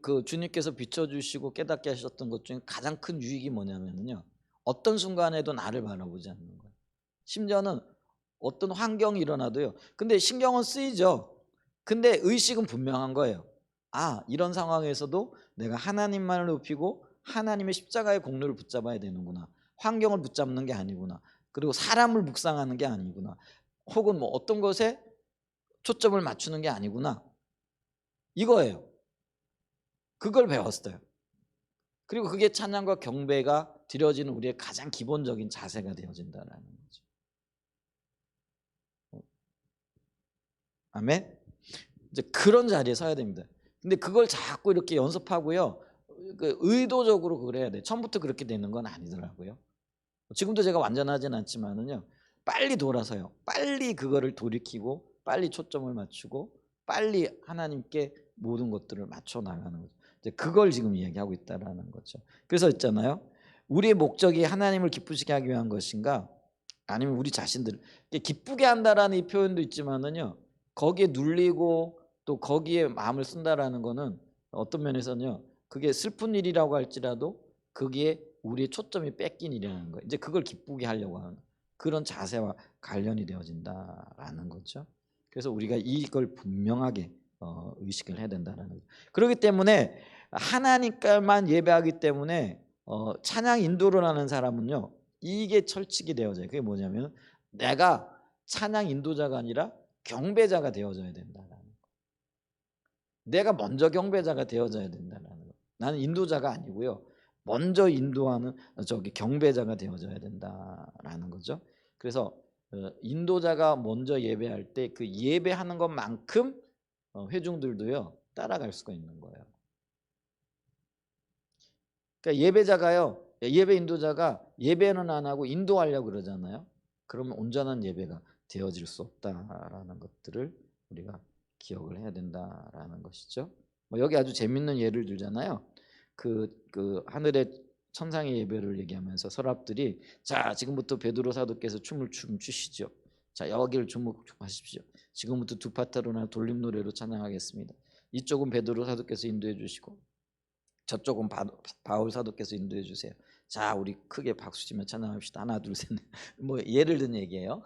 그 주님께서 비춰주시고 깨닫게 하셨던 것 중에 가장 큰 유익이 뭐냐면요, 어떤 순간에도 나를 바라보지 않는 거예요. 심지어는 어떤 환경이 일어나도요. 근데 신경은 쓰이죠. 근데 의식은 분명한 거예요. 이런 상황에서도 내가 하나님만을 높이고 하나님의 십자가의 공로를 붙잡아야 되는구나. 환경을 붙잡는 게 아니구나. 그리고 사람을 묵상하는 게 아니구나. 혹은 뭐 어떤 것에 초점을 맞추는 게 아니구나. 이거예요. 그걸 배웠어요. 그리고 그게 찬양과 경배가 드려지는 우리의 가장 기본적인 자세가 되어진다는 거죠. 아멘. 이제 그런 자리에 서야 됩니다. 근데 그걸 자꾸 이렇게 연습하고요. 의도적으로 그걸 해야 돼. 처음부터 그렇게 되는 건 아니더라고요. 지금도 제가 완전하진 않지만은요. 빨리 돌아서요. 빨리 그거를 돌이키고 빨리 초점을 맞추고 빨리 하나님께 모든 것들을 맞춰 나가는 거죠. 이제 그걸 지금 이야기하고 있다라는 거죠. 그래서 있잖아요. 우리의 목적이 하나님을 기쁘시게 하기 위한 것인가? 아니면 우리 자신들을 기쁘게 한다라는 이 표현도 있지만은요. 거기에 눌리고 또 거기에 마음을 쓴다라는 거는 어떤 면에서는요. 그게 슬픈 일이라고 할지라도 거기에 우리의 초점이 뺏긴 일이라는 거예요. 이제 그걸 기쁘게 하려고 하는 그런 자세와 관련이 되어진다라는 거죠. 그래서 우리가 이걸 분명하게 의식을 해야 된다는 거죠. 그렇기 때문에 하나님께만 예배하기 때문에 찬양 인도를 하는 사람은요. 이게 철칙이 되어져요. 그게 뭐냐면 내가 찬양 인도자가 아니라 경배자가 되어져야 된다라는 거. 내가 먼저 경배자가 되어져야 된다라는 거. 나는 인도자가 아니고요. 먼저 인도하는 경배자가 되어져야 된다라는 거죠. 그래서 인도자가 먼저 예배할 때 그 예배하는 것만큼 회중들도요 따라갈 수가 있는 거예요. 그러니까 예배 인도자가 예배는 안 하고 인도하려고 그러잖아요. 그러면 온전한 예배가 되어질 수 없다라는 것들을 우리가 기억을 해야 된다라는 것이죠. 뭐 여기 아주 재밌는 예를 들잖아요. 그 하늘의 천상의 예배를 얘기하면서 서랍들이 자 지금부터 베드로 사도께서 춤을 추시죠. 자 여기를 주목하십시오. 지금부터 두 파트로나 돌림 노래로 찬양하겠습니다. 이쪽은 베드로 사도께서 인도해 주시고 저쪽은 바울 사도께서 인도해 주세요. 자 우리 크게 박수치며 찬양합시다. 하나 둘 셋. 뭐 예를 든 얘기예요.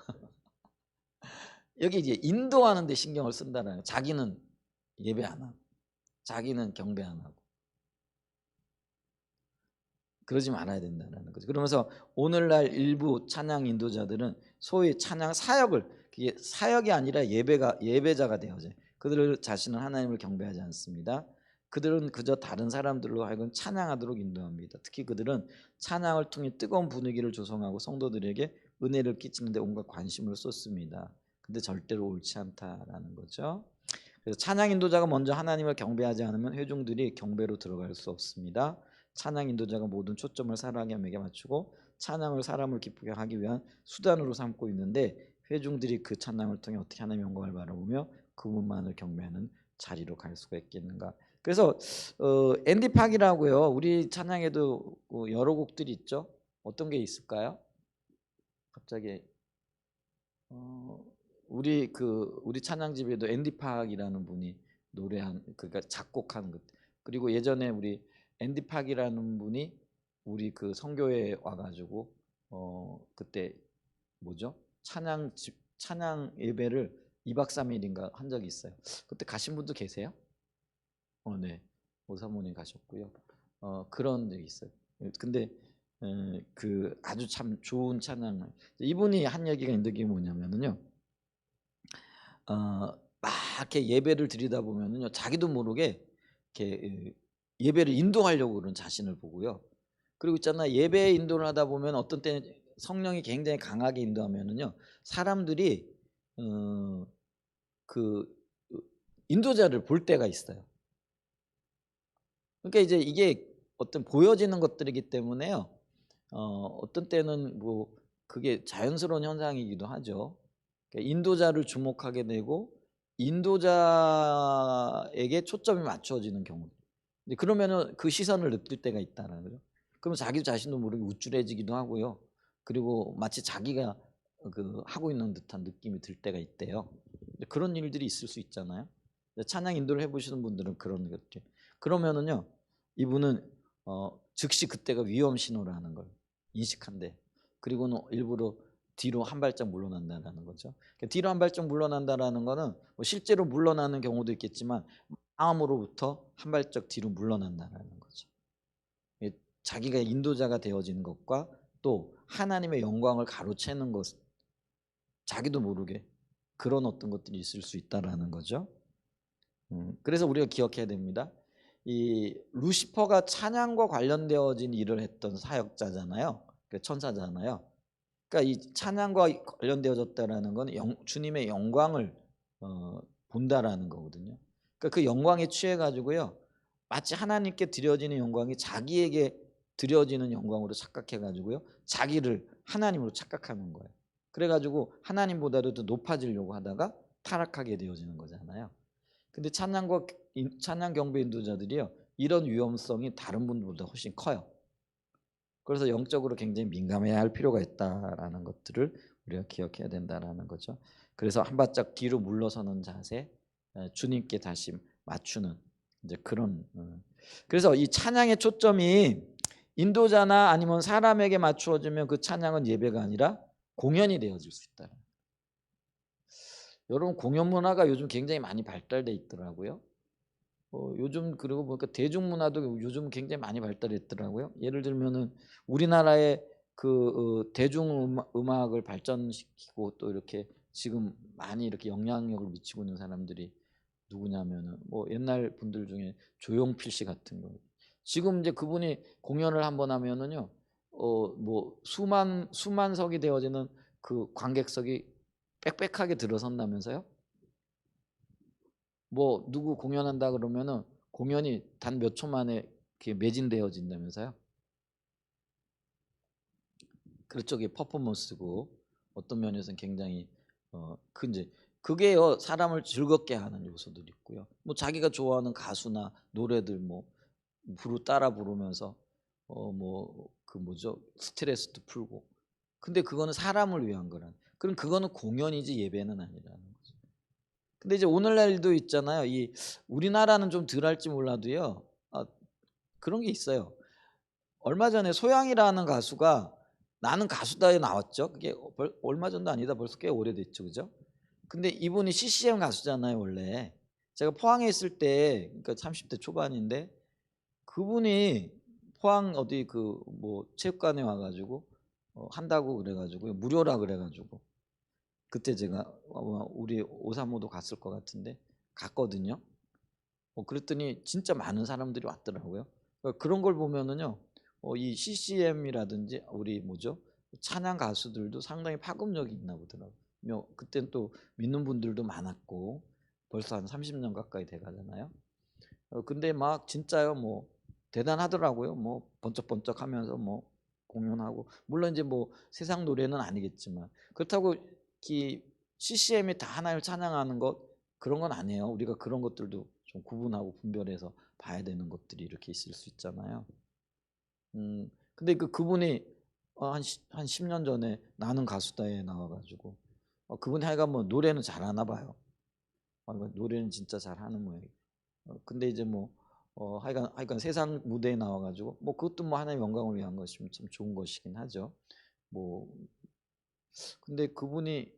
여기 이제 인도하는 데 신경을 쓴다는 거예요. 자기는 예배 안 하고 자기는 경배 안 하고 그러지 말아야 된다는 거죠. 그러면서 오늘날 일부 찬양 인도자들은 소위 찬양 사역을 그게 사역이 아니라 예배자가 되어져요. 그들 자신은 하나님을 경배하지 않습니다. 그들은 그저 다른 사람들로 하여금 찬양하도록 인도합니다. 특히 그들은 찬양을 통해 뜨거운 분위기를 조성하고 성도들에게 은혜를 끼치는 데 온갖 관심을 쏟습니다. 근데 절대로 옳지 않다라는 거죠. 그래서 찬양 인도자가 먼저 하나님을 경배하지 않으면 회중들이 경배로 들어갈 수 없습니다. 찬양 인도자가 모든 초점을 사람에게 맞추고 찬양을 사람을 기쁘게 하기 위한 수단으로 삼고 있는데 회중들이 그 찬양을 통해 어떻게 하나님의 영광을 바라보며 그분만을 경배하는 자리로 갈 수가 있겠는가. 그래서 앤디 팍이라고요. 우리 찬양에도 여러 곡들이 있죠. 어떤 게 있을까요? 갑자기 우리 찬양집에도 앤디 팍이라는 분이 노래한 그러니까 작곡한 것. 그리고 예전에 우리 앤디 팍이라는 분이 우리 그 성교회에 와가지고 그때 뭐죠? 찬양 예배를 2박 3일인가 한 적이 있어요. 그때 가신 분도 계세요? 네. 오사모님 가셨고요. 그런 적이 있어요. 근데 그 아주 참 좋은 찬양. 이분이 한 얘기가 있는 게 뭐냐면은요. 막 이렇게 예배를 드리다 보면은요. 자기도 모르게 이렇게 예배를 인도하려고 그런 자신을 보고요. 그리고 있잖아 예배 인도를 하다 보면 어떤 때는 성령이 굉장히 강하게 인도하면은요. 사람들이 그 인도자를 볼 때가 있어요. 그러니까 이제 이게 어떤 보여지는 것들이기 때문에요. 어떤 때는 뭐 그게 자연스러운 현상이기도 하죠. 그러니까 인도자를 주목하게 되고 인도자에게 초점이 맞춰지는 경우. 근데 그러면은 그 시선을 느낄 때가 있다는 거죠. 그러면 자기 자신도 모르게 우쭐해지기도 하고요. 그리고 마치 자기가 그 하고 있는 듯한 느낌이 들 때가 있대요. 그런 일들이 있을 수 있잖아요. 찬양 인도를 해보시는 분들은 그런 것들. 그러면은요, 이분은 즉시 그때가 위험 신호라는 걸 인식한대. 그리고는 일부러 뒤로 한 발짝 물러난다라는 거죠. 그러니까 뒤로 한 발짝 물러난다라는 거는 뭐 실제로 물러나는 경우도 있겠지만 마음으로부터 한 발짝 뒤로 물러난다라는 거죠. 자기가 인도자가 되어지는 것과 또 하나님의 영광을 가로채는 것, 자기도 모르게 그런 어떤 것들이 있을 수 있다라는 거죠. 그래서 우리가 기억해야 됩니다. 이 루시퍼가 찬양과 관련되어진 일을 했던 사역자잖아요. 천사잖아요. 그러니까 이 찬양과 관련되어졌다라는 건 주님의 영광을 본다라는 거거든요. 그러니까 그 영광에 취해 가지고요. 마치 하나님께 드려지는 영광이 자기에게 드려지는 영광으로 착각해 가지고요. 자기를 하나님으로 착각하는 거예요. 그래 가지고 하나님보다도 더 높아지려고 하다가 타락하게 되어지는 거잖아요. 근데 찬양 경배 인도자들이요. 이런 위험성이 다른 분들보다 훨씬 커요. 그래서 영적으로 굉장히 민감해야 할 필요가 있다라는 것들을 우리가 기억해야 된다라는 거죠. 그래서 한 발짝 뒤로 물러서는 자세, 주님께 다시 맞추는 이제 그런. 그래서 이 찬양의 초점이 인도자나 아니면 사람에게 맞추어지면 그 찬양은 예배가 아니라 공연이 되어질 수 있다. 여러분 공연 문화가 요즘 굉장히 많이 발달돼 있더라고요. 요즘 그리고 보니까 대중문화도 요즘 굉장히 많이 발달했더라고요. 예를 들면은 우리나라의 그 대중음악을 발전시키고 또 이렇게 지금 많이 이렇게 영향력을 미치고 있는 사람들이 누구냐면은 뭐 옛날 분들 중에 조용필 씨 같은 거. 지금 이제 그분이 공연을 한번 하면은요, 뭐 수만석이 되어지는 그 관객석이 빽빽하게 들어선다면서요? 뭐 누구 공연한다 그러면은 공연이 단 몇 초 만에 이렇게 매진되어진다면서요? 그렇죠. 그게 퍼포먼스고 어떤 면에서는 굉장히 이제 그게요 사람을 즐겁게 하는 요소들이 있고요. 뭐 자기가 좋아하는 가수나 노래들 뭐 따라 부르면서 뭐 그 뭐죠 스트레스도 풀고. 근데 그거는 사람을 위한 거란. 그럼 그거는 공연이지 예배는 아니라는 거죠. 근데 이제 오늘날도 있잖아요. 이 우리나라는 좀 덜할지 몰라도요. 그런 게 있어요. 얼마 전에 소양이라는 가수가 나는 가수다에 나왔죠. 그게 얼마 전도 아니다. 벌써 꽤 오래됐죠. 그죠? 근데 이분이 CCM 가수잖아요, 원래. 제가 포항에 있을 때 그러니까 30대 초반인데 그분이 포항 어디 그 뭐 체육관에 와 가지고 한다고 그래 가지고 무료라 그래 가지고 그때 제가 우리 535도 갔을 것 같은데 갔거든요. 그랬더니 진짜 많은 사람들이 왔더라고요. 그런 걸 보면은요, 이 CCM이라든지 우리 뭐죠, 찬양 가수들도 상당히 파급력이 있나 보더라고요. 그때는 또 믿는 분들도 많았고 벌써 한 30년 가까이 돼가잖아요. 근데 막 진짜요, 뭐 대단하더라고요. 뭐 번쩍번쩍하면서 뭐 공연하고, 물론 이제 뭐 세상 노래는 아니겠지만 그렇다고 이 CCM이 다 하나님을 찬양하는 것, 그런 건 아니에요. 우리가 그런 것들도 좀 구분하고 분별해서 봐야 되는 것들이 이렇게 있을 수 있잖아요. 근데 그분이 한 10년 전에 나는 가수다에 나와가지고 그분이 하여간 뭐 노래는 잘하나 봐요. 노래는 진짜 잘하는 모양이에요. 근데 이제 뭐 하여간 세상 무대에 나와가지고 뭐 그것도 뭐 하나의 영광을 위한 것이면 참 좋은 것이긴 하죠. 뭐 근데 그분이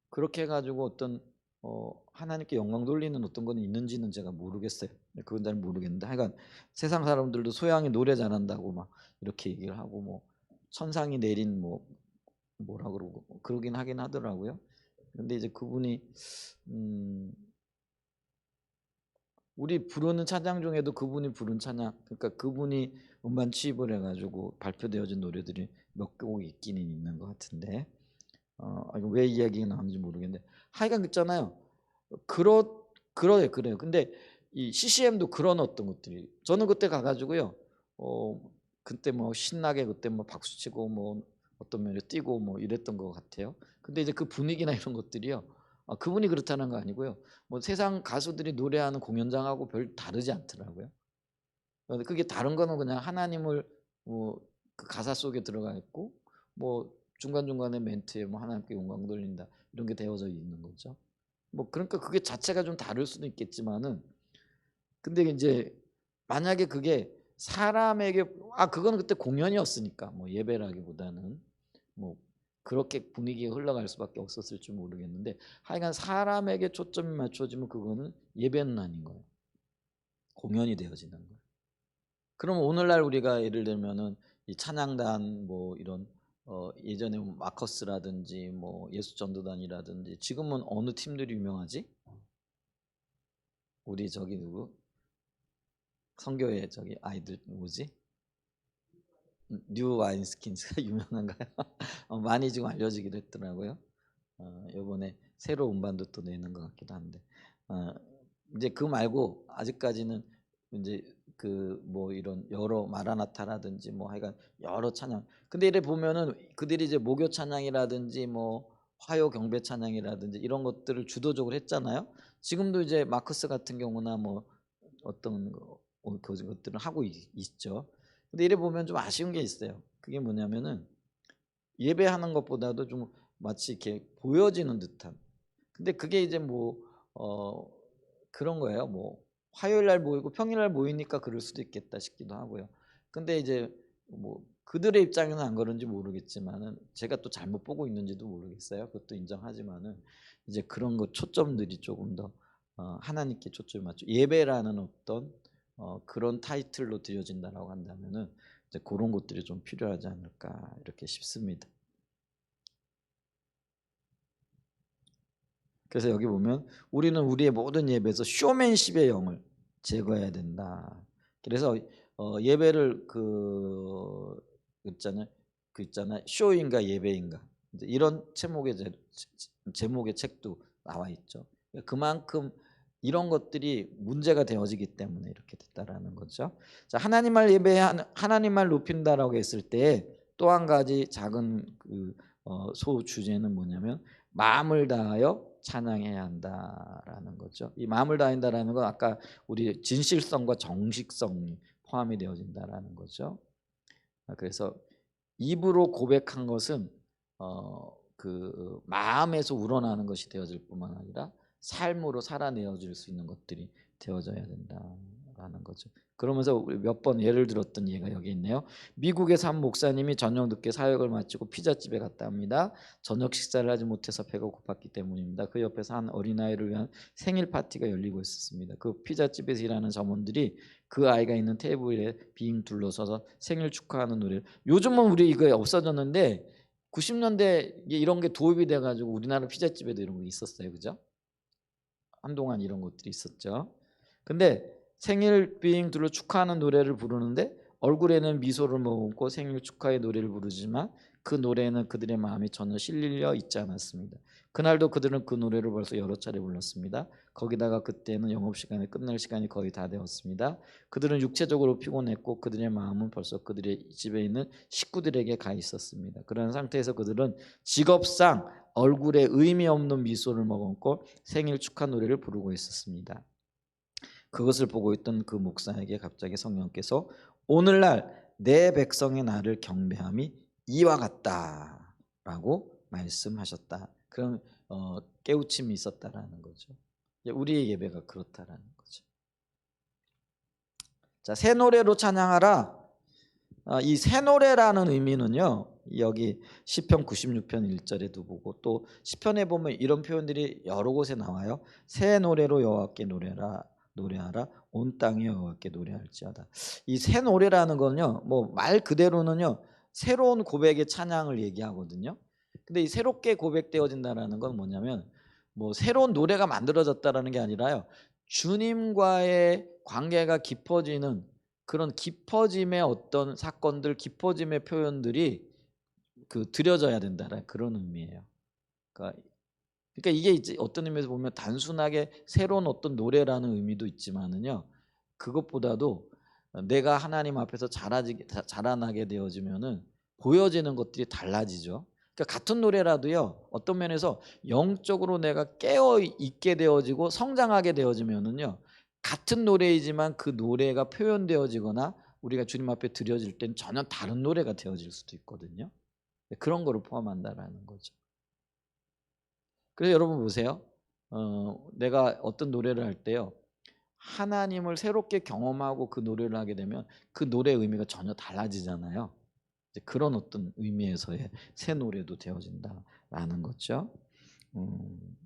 그렇게 해가지고 어떤 하나님께 영광 돌리는 어떤 건 있는지는 제가 모르겠어요. 그건 잘 모르겠는데 하여간 세상 사람들도 소양이 노래 잘한다고 막 이렇게 얘기를 하고 뭐 천상이 내린 뭐 뭐라 그러고 그러긴 하긴 하더라고요. 근데 이제 그분이 우리 부르는 찬양 중에도 그분이 부른 찬양, 그러니까 그분이 음반 취입을 해가지고 발표되어진 노래들이 몇 곡 있기는 있는 것 같은데 이거 왜 이야기가 나오는지 모르겠는데 하여간 있잖아요. 그래요. 근데 이 CCM도 그런 어떤 것들이, 저는 그때 가가지고요. 그때 뭐 신나게 그때 뭐 박수치고 뭐 어떤 면에 뛰고 뭐 이랬던 것 같아요. 근데 이제 그 분위기나 이런 것들이요. 그분이 그렇다는 거 아니고요. 뭐 세상 가수들이 노래하는 공연장하고 별 다르지 않더라고요. 그게 다른 거는 그냥 하나님을 그 가사 속에 들어가 있고 뭐 중간중간에 멘트에 뭐 하나님께 영광 돌린다 이런 게 되어져 있는 거죠. 뭐 그러니까 그게 자체가 좀 다를 수도 있겠지만은, 근데 이제 만약에 그게 사람에게 그거는 그때 공연이었으니까 뭐 예배라기보다는 뭐 그렇게 분위기가 흘러갈 수밖에 없었을지 모르겠는데 하여간 사람에게 초점이 맞춰지면 그거는 예배는 아닌 거예요. 공연이 되어지는 거예요. 그럼 오늘날 우리가 예를 들면은 이 찬양단 뭐 이런 예전에 마커스라든지 뭐 예수전도단이라든지 지금은 어느 팀들이 유명하지? 우리 저기 누구? 성교회 저기 아이들 누구지? 뉴 와인스킨스가 유명한가요? 많이 지금 알려지기도 했더라고요. 이번에 새로 음반도 또 내는 것 같기도 한데 이제 그 말고 아직까지는 이제 그 뭐 이런 여러 마라나타라든지 뭐 하여간 여러 찬양, 근데 이래 보면은 그들이 이제 목요 찬양이라든지 뭐 화요 경배 찬양이라든지 이런 것들을 주도적으로 했잖아요. 지금도 이제 마크스 같은 경우나 뭐 어떤 것들을 하고 있죠. 근데 이래 보면 좀 아쉬운 게 있어요. 그게 뭐냐면은 예배하는 것보다도 좀 마치 이렇게 보여지는 듯한. 근데 그게 이제 뭐 그런 거예요. 뭐 화요일 날 모이고 평일 날 모이니까 그럴 수도 있겠다 싶기도 하고요. 근데 이제 뭐 그들의 입장에는 안 그런지 모르겠지만은 제가 또 잘못 보고 있는지도 모르겠어요. 그것도 인정하지만은 이제 그런 거 초점들이 조금 더 하나님께 초점을 맞춰 예배라는 어떤 그런 타이틀로 드려진다라고 한다면은 이제 그런 것들이 좀 필요하지 않을까 이렇게 싶습니다. 그래서 여기 보면 우리는 우리의 모든 예배에서 쇼맨십의 영을 제거해야 된다. 그래서 예배를 있잖아요. 쇼인가 예배인가 이런 제목의 책도 나와 있죠. 그만큼 이런 것들이 문제가 되어지기 때문에 이렇게 됐다라는 거죠. 자, 하나님을 높인다라고 했을 때 또 한 가지 작은 소 주제는 뭐냐면 마음을 다하여 찬양해야 한다라는 거죠. 이 마음을 다한다라는 건 아까 우리 진실성과 정식성이 포함이 되어진다라는 거죠. 그래서 입으로 고백한 것은 그 마음에서 우러나는 것이 되어질 뿐만 아니라 삶으로 살아내어질 수 있는 것들이 되어져야 된다라는 거죠. 그러면서 몇 번 예를 들었던 예가 여기 있네요. 미국에서 한 목사님이 저녁 늦게 사역을 마치고 피자집에 갔다 합니다. 저녁 식사를 하지 못해서 배가 고팠기 때문입니다. 그 옆에서 한 어린아이를 위한 생일 파티가 열리고 있었습니다. 그 피자집에서 일하는 점원들이 그 아이가 있는 테이블에 빙 둘러서서 생일 축하하는 노래를, 요즘은 우리 이거 없어졌는데 90년대 이런 게 도입이 돼가지고 우리나라 피자집에도 이런 거 있었어요, 그죠? 한동안 이런 것들이 있었죠. 근데 생일 비행들로 축하하는 노래를 부르는데 얼굴에는 미소를 머금고 생일 축하의 노래를 부르지만 그 노래에는 그들의 마음이 전혀 실려 있지 않았습니다. 그날도 그들은 그 노래를 벌써 여러 차례 불렀습니다. 거기다가 그때는 영업시간이 끝날 시간이 거의 다 되었습니다. 그들은 육체적으로 피곤했고 그들의 마음은 벌써 그들의 집에 있는 식구들에게 가 있었습니다. 그런 상태에서 그들은 직업상 얼굴에 의미 없는 미소를 머금고 생일 축하 노래를 부르고 있었습니다. 그것을 보고 있던 그 목사에게 갑자기 성령께서 오늘날 내 백성의 나를 경배함이 이와 같다라고 말씀하셨다. 그런 깨우침이 있었다라는 거죠. 우리의 예배가 그렇다라는 거죠. 자, 새 노래로 찬양하라. 이 새 노래라는 의미는요. 여기 시편 96편 1절에도 보고 또 시편에 보면 이런 표현들이 여러 곳에 나와요. 새 노래로 여호와께 노래하라 온 땅이 여호와께 노래할지어다. 이 새 노래라는 건요. 뭐 말 그대로는요. 새로운 고백의 찬양을 얘기하거든요. 근데 이 새롭게 고백되어진다라는 건 뭐냐면 뭐 새로운 노래가 만들어졌다라는 게 아니라요. 주님과의 관계가 깊어지는 그런 깊어짐의 어떤 사건들, 깊어짐의 표현들이 드려져야 된다라는 그런 의미예요. 그러니까 이게 이제 어떤 의미에서 보면 단순하게 새로운 어떤 노래라는 의미도 있지만은요. 그것보다도 내가 하나님 앞에서 자라나게 되어지면은 보여지는 것들이 달라지죠. 그러니까 같은 노래라도요. 어떤 면에서 영적으로 내가 깨어 있게 되어지고 성장하게 되어지면은요. 같은 노래이지만 그 노래가 표현되어지거나 우리가 주님 앞에 드려질 땐 전혀 다른 노래가 되어질 수도 있거든요. 그런 거를 포함한다라는 거죠. 그래서 여러분 보세요. 내가 어떤 노래를 할 때요. 하나님을 새롭게 경험하고 그 노래를 하게 되면 그 노래의 의미가 전혀 달라지잖아요. 이제 그런 어떤 의미에서의 새 노래도 되어진다라는 거죠.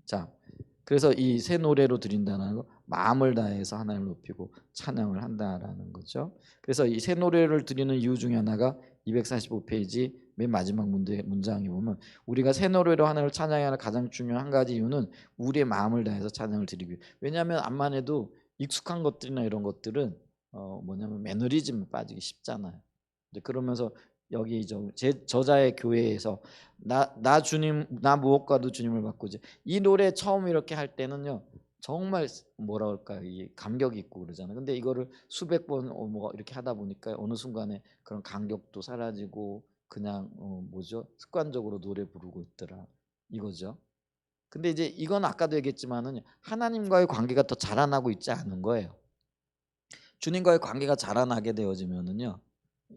자, 그래서 이 새 노래로 드린다는 거 마음을 다해서 하나님을 높이고 찬양을 한다라는 거죠. 그래서 이 새 노래를 드리는 이유 중에 하나가 245페이지 맨 마지막 문장에 보면 우리가 새 노래로 하나님을 찬양해야 하는 가장 중요한 한 가지 이유는 우리의 마음을 다해서 찬양을 드리기 위해. 왜냐하면 암만 해도 익숙한 것들이나 이런 것들은 뭐냐면 매너리즘에 빠지기 쉽잖아요. 이제 그러면서 여기 제 저자의 교회에서 나 주님 나 무엇과도 주님을 바꾸지 이 노래 처음 이렇게 할 때는요 정말 뭐라 그럴까요 이 감격이 있고 그러잖아요. 근데 이거를 수백 번 뭐 이렇게 하다 보니까 어느 순간에 그런 감격도 사라지고 그냥 뭐죠 습관적으로 노래 부르고 있더라 이거죠. 근데 이제 이건 아까도 얘기했지만은 하나님과의 관계가 더 자라나고 있지 않은 거예요. 주님과의 관계가 자라나게 되어지면은요.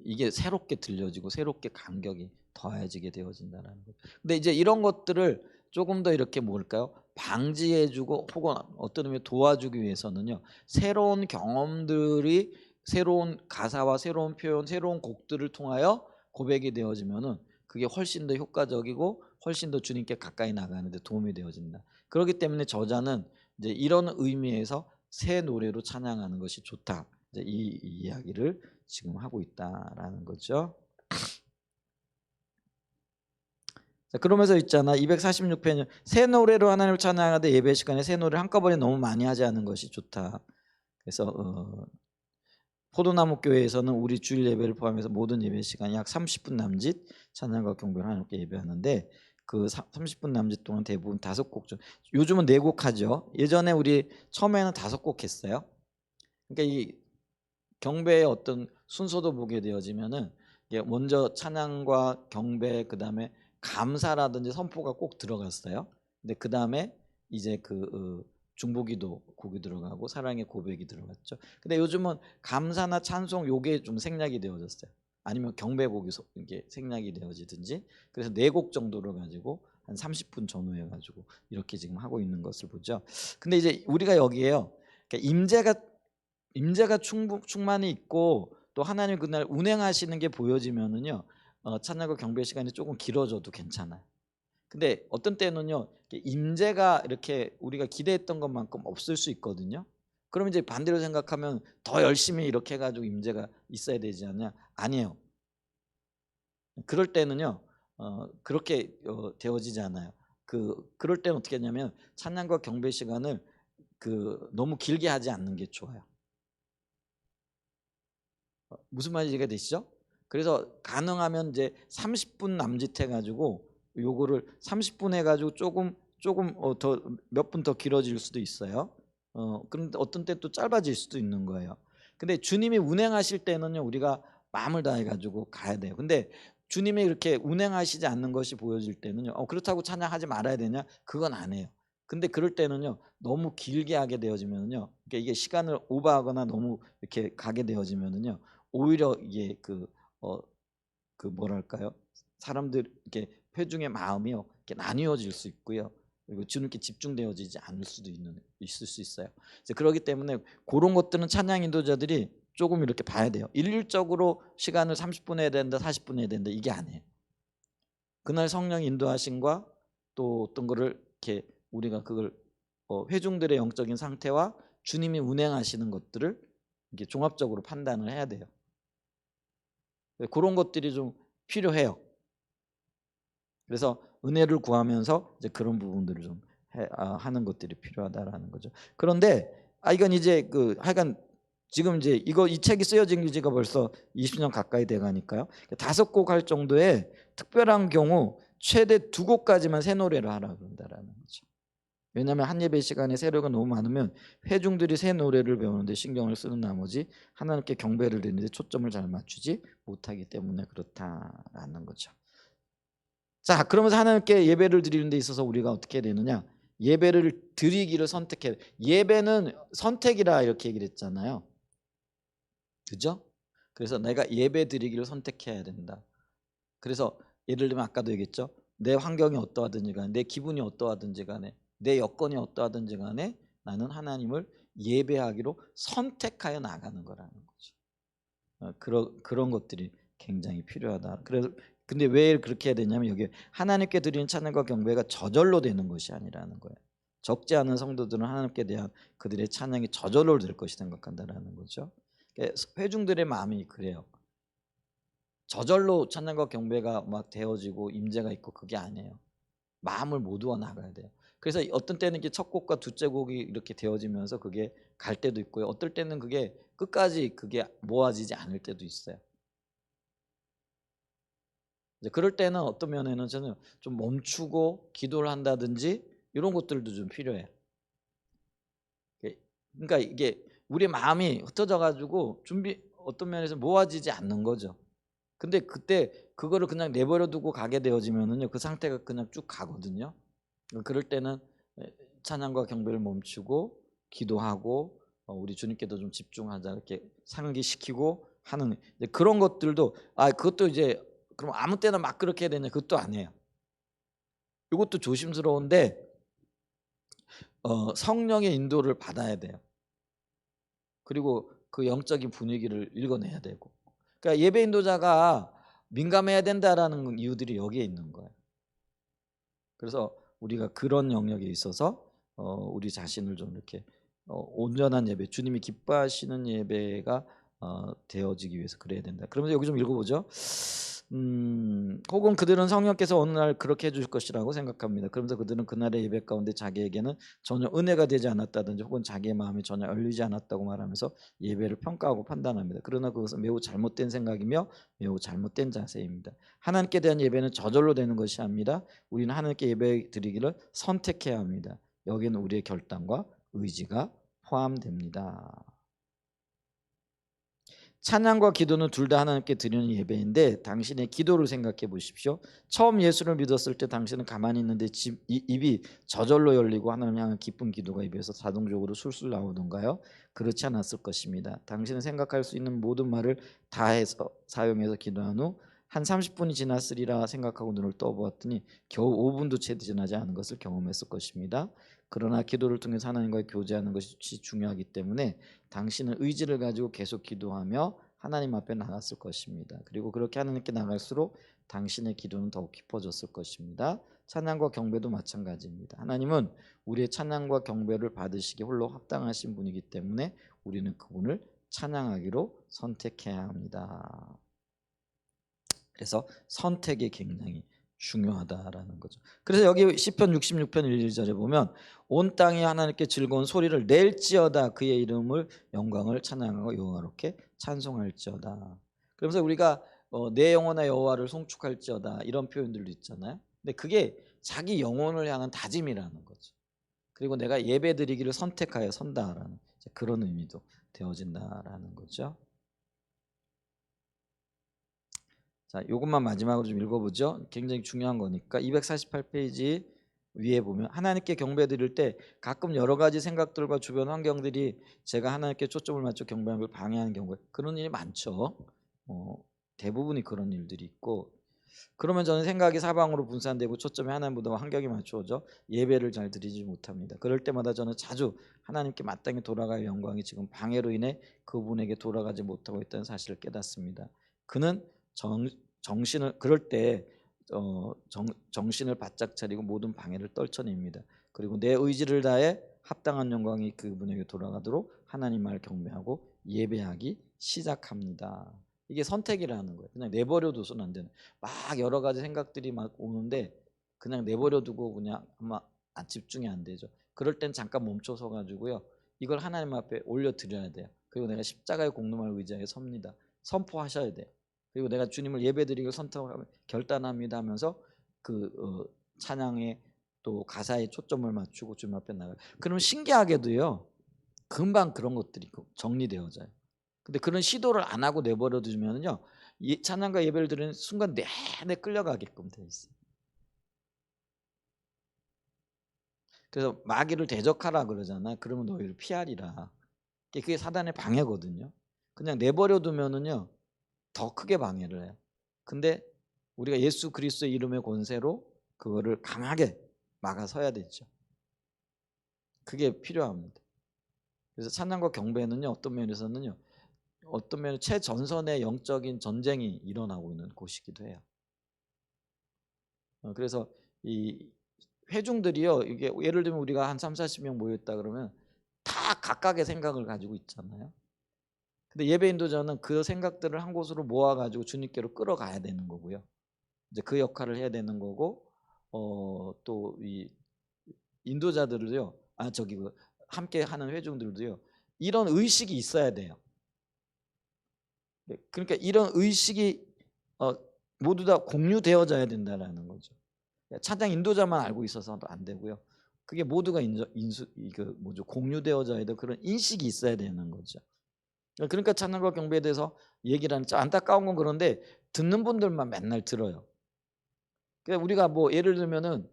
이게 새롭게 들려지고 새롭게 감격이 더해지게 되어진다는 거죠. 근데 이제 이런 것들을 조금 더 이렇게 뭘까요? 방지해주고 혹은 어떤 의미에 도와주기 위해서는요. 새로운 경험들이 새로운 가사와 새로운 표현, 새로운 곡들을 통하여 고백이 되어지면은 그게 훨씬 더 효과적이고 훨씬 더 주님께 가까이 나가는 데 도움이 되어진다. 그렇기 때문에 저자는 이제 이런 의미에서 새 노래로 찬양하는 것이 좋다. 이제 이 이야기를 지금 하고 있다라는 거죠. 자, 그러면서 있잖아 246페이지 새 노래로 하나님을 찬양하되 예배 시간에 새 노래를 한꺼번에 너무 많이 하지 않는 것이 좋다. 그래서 포도나무 교회에서는 우리 주일 예배를 포함해서 모든 예배 시간이 약 30분 남짓 찬양과 경배를 하나님께 예배하는데 그 30분 남짓 동안 대부분 5곡 중 요즘은 4곡 하죠. 예전에 우리 처음에는 5곡 했어요. 그러니까 이 경배의 어떤 순서도 보게 되어지면은 먼저 찬양과 경배 그다음에 감사라든지 선포가 꼭 들어갔어요. 근데 그다음에 이제 중보기도 곡이 들어가고 사랑의 고백이 들어갔죠. 근데 요즘은 감사나 찬송 요게 좀 생략이 되어졌어요. 아니면 경배곡이 이게 생략이 되어지든지 그래서 4곡 정도를 가지고 한 30분 전후해 가지고 이렇게 지금 하고 있는 것을 보죠. 근데 이제 우리가 여기에요. 그러니까 임재가 충만히 있고 또 하나님 그날 운행하시는 게 보여지면은요 찬양과 경배 시간이 조금 길어져도 괜찮아요. 근데 어떤 때는요 임재가 이렇게 우리가 기대했던 것만큼 없을 수 있거든요. 그럼 이제 반대로 생각하면 더 열심히 이렇게 해가지고 임재가 있어야 되지 않냐? 아니에요. 그럴 때는요 그렇게 되어지지 않아요. 그럴 때는 어떻게 하냐면 찬양과 경배 시간을 너무 길게 하지 않는 게 좋아요. 무슨 말인지 이해가 되시죠? 그래서 가능하면 이제 30분 남짓해 가지고 요거를 30분 해 가지고 조금 더 몇 분 더 길어질 수도 있어요. 그런데 어떤 때 또 짧아질 수도 있는 거예요. 근데 주님이 운행하실 때는요, 우리가 마음을 다해 가지고 가야 돼요. 근데 주님이 이렇게 운행하시지 않는 것이 보여질 때는요, 그렇다고 찬양하지 말아야 되냐? 그건 아니에요. 근데 그럴 때는요, 너무 길게 하게 되어지면요, 그러니까 이게 시간을 오버하거나 너무 이렇게 가게 되어지면요, 오히려 이게 뭐랄까요? 사람들 이렇게 회중의 마음이요, 이렇게 나뉘어질 수 있고요. 그리고 주님께 집중되어지지 않을 수도 있을 수 있어요. 이제 그렇기 때문에 그런 것들은 찬양 인도자들이 조금 이렇게 봐야 돼요. 일률적으로 시간을 30분 해야 된다, 40분 해야 된다, 이게 아니에요. 그날 성령 인도하심과 또 어떤 거를 이렇게 우리가 그걸 회중들의 영적인 상태와 주님이 운행하시는 것들을 이렇게 종합적으로 판단을 해야 돼요. 그런 것들이 좀 필요해요. 그래서 은혜를 구하면서 이제 그런 부분들을 좀 하는 것들이 필요하다라는 거죠. 그런데 이건 이제 하여간 지금 이제 이 책이 쓰여진 지가 벌써 20년 가까이 돼 가니까요. 5곡 할 정도의 특별한 경우 최대 2곡까지만 새 노래를 하라 그런다라는 거죠. 왜냐하면 한 예배 시간에 세례가 너무 많으면 회중들이 새 노래를 배우는데 신경을 쓰는 나머지 하나님께 경배를 드리는데 초점을 잘 맞추지 못하기 때문에 그렇다라는 거죠. 자, 그러면서 하나님께 예배를 드리는 데 있어서 우리가 어떻게 해야 되느냐? 예배를 드리기를 선택해야 돼. 예배는 선택이라 이렇게 얘기를 했잖아요. 그죠? 그래서 내가 예배 드리기를 선택해야 된다. 그래서 예를 들면 아까도 얘기했죠. 내 환경이 어떠하든지 간에, 내 기분이 어떠하든지 간에, 내 여건이 어떠하든지 간에 나는 하나님을 예배하기로 선택하여 나가는 거라는 거죠. 그런 것들이 굉장히 필요하다. 그래서 근데 왜 그렇게 해야 되냐면 여기 하나님께 드리는 찬양과 경배가 저절로 되는 것이 아니라는 거예요. 적지 않은 성도들은 하나님께 대한 그들의 찬양이 저절로 될 것이 생각한다라는 거죠. 그러니까 회중들의 마음이 그래요. 저절로 찬양과 경배가 막 되어지고 임재가 있고 그게 아니에요. 마음을 모두와 나가야 돼요. 그래서 어떤 때는 이게 첫 곡과 둘째 곡이 이렇게 되어지면서 그게 갈 때도 있고요. 어떨 때는 그게 끝까지 그게 모아지지 않을 때도 있어요. 이제 그럴 때는 어떤 면에는 저는 좀 멈추고 기도를 한다든지 이런 것들도 좀 필요해요. 그러니까 이게 우리 마음이 흩어져 가지고 어떤 면에서 모아지지 않는 거죠. 근데 그때 그거를 그냥 내버려 두고 가게 되어지면은요, 그 상태가 그냥 쭉 가거든요. 그럴 때는 찬양과 경배를 멈추고 기도하고 우리 주님께도 좀 집중하자 이렇게 상기시키고 하는 그런 것들도 그것도 이제 그럼 아무 때나 막 그렇게 해야 되냐, 그것도 아니에요. 이것도 조심스러운데 성령의 인도를 받아야 돼요. 그리고 그 영적인 분위기를 읽어내야 되고. 그러니까 예배 인도자가 민감해야 된다라는 이유들이 여기에 있는 거예요. 그래서 우리가 그런 영역에 있어서 우리 자신을 좀 이렇게 온전한 예배, 주님이 기뻐하시는 예배가 되어지기 위해서 그래야 된다. 그러면서 여기 좀 읽어보죠. 혹은 그들은 성령께서 어느 날 그렇게 해줄 것이라고 생각합니다. 그러면서 그들은 그날의 예배 가운데 자기에게는 전혀 은혜가 되지 않았다든지 혹은 자기의 마음이 전혀 열리지 않았다고 말하면서 예배를 평가하고 판단합니다. 그러나 그것은 매우 잘못된 생각이며 매우 잘못된 자세입니다. 하나님께 대한 예배는 저절로 되는 것이 아닙니다. 우리는 하나님께 예배 드리기를 선택해야 합니다. 여기는 우리의 결단과 의지가 포함됩니다. 찬양과 기도는 둘 다 하나님께 드리는 예배인데 당신의 기도를 생각해 보십시오. 처음 예수를 믿었을 때 당신은 가만히 있는데 입이 저절로 열리고 하나님 향한 기쁜 기도가 입에서 자동적으로 술술 나오던가요? 그렇지 않았을 것입니다. 당신은 생각할 수 있는 모든 말을 다해서 사용해서 기도한 후 한 30분이 지났으리라 생각하고 눈을 떠보았더니 겨우 5분도 채 지나지 않은 것을 경험했을 것입니다. 그러나 기도를 통해서 하나님과 교제하는 것이 중요하기 때문에 당신은 의지를 가지고 계속 기도하며 하나님 앞에 나갔을 것입니다. 그리고 그렇게 하나님께 나갈수록 당신의 기도는 더욱 깊어졌을 것입니다. 찬양과 경배도 마찬가지입니다. 하나님은 우리의 찬양과 경배를 받으시기 홀로 합당하신 분이기 때문에 우리는 그분을 찬양하기로 선택해야 합니다. 그래서 선택이 굉장히 중요하다라는 거죠. 그래서 여기 시편 66편 1, 2절에 보면 온 땅이 하나님께 즐거운 소리를 낼지어다 그의 이름을 영광을 찬양하고 여호와롭게 찬송할지어다. 그러면서 우리가 내 영혼아 여호와를 송축할지어다 이런 표현들도 있잖아요. 근데 그게 자기 영혼을 향한 다짐이라는 거죠. 그리고 내가 예배드리기를 선택하여 선다라는 그런 의미도 되어진다라는 거죠. 자, 이것만 마지막으로 좀 읽어보죠. 굉장히 중요한 거니까 248페이지 위에 보면 하나님께 경배 드릴 때 가끔 여러 가지 생각들과 주변 환경들이 제가 하나님께 초점을 맞춰 경배하는 걸 방해하는 경우가 그런 일이 많죠. 대부분이 그런 일들이 있고 그러면 저는 생각이 사방으로 분산되고 초점이 하나님보다 환경에 맞추어져 예배를 잘 드리지 못합니다. 그럴 때마다 저는 자주 하나님께 마땅히 돌아갈 영광이 지금 방해로 인해 그분에게 돌아가지 못하고 있다는 사실을 깨닫습니다. 그는 정신을 그럴 때 정신을 바짝 차리고 모든 방해를 떨쳐냅니다. 그리고 내 의지를 다해 합당한 영광이 그분에게 돌아가도록 하나님 말 경배하고 예배하기 시작합니다. 이게 선택이라는 거예요. 그냥 내버려둬서는 안 되는. 막 여러 가지 생각들이 막 오는데 그냥 내버려두고 그냥 아마 집중이 안 되죠. 그럴 땐 잠깐 멈춰서 가지고요. 이걸 하나님 앞에 올려드려야 돼요. 그리고 내가 십자가의 공로만을 의지하여 섭니다. 선포하셔야 돼요. 그리고 내가 주님을 예배드리고 선택하면 결단합니다 하면서 찬양에 또 가사에 초점을 맞추고 주님 앞에 나가요. 그러면 신기하게도요. 금방 그런 것들이 정리되어져요. 근데 그런 시도를 안 하고 내버려 두면요. 찬양과 예배를 드리는 순간 내내 끌려가게끔 돼 있어요. 그래서 마귀를 대적하라 그러잖아. 그러면 너희를 피하리라. 그게 사단의 방해거든요. 그냥 내버려 두면은요. 더 크게 방해를 해요. 근데 우리가 예수 그리스도의 이름의 권세로 그거를 강하게 막아서야 되죠. 그게 필요합니다. 그래서 찬양과 경배는요. 어떤 면에서는요. 최전선의 영적인 전쟁이 일어나고 있는 곳이기도 해요. 그래서 이 회중들이요. 이게 예를 들면 우리가 한 30-40명 모였다 그러면 다 각각의 생각을 가지고 있잖아요. 근데 예배 인도자는 그 생각들을 한 곳으로 모아 가지고 주님께로 끌어가야 되는 거고요. 이제 그 역할을 해야 되는 거고 또 이 인도자들도요. 함께 하는 회중들도요. 이런 의식이 있어야 돼요. 그러니까 이런 의식이 모두 다 공유되어져야 된다라는 거죠. 찬양 인도자만 알고 있어서도 안 되고요. 그게 모두가 공유되어져야 돼. 그런 인식이 있어야 되는 거죠. 그러니까 찬양과 경배에 대해서 얘기를 하는 안타까운 건 그런데 듣는 분들만 맨날 들어요. 그러니까 우리가 예를 들면은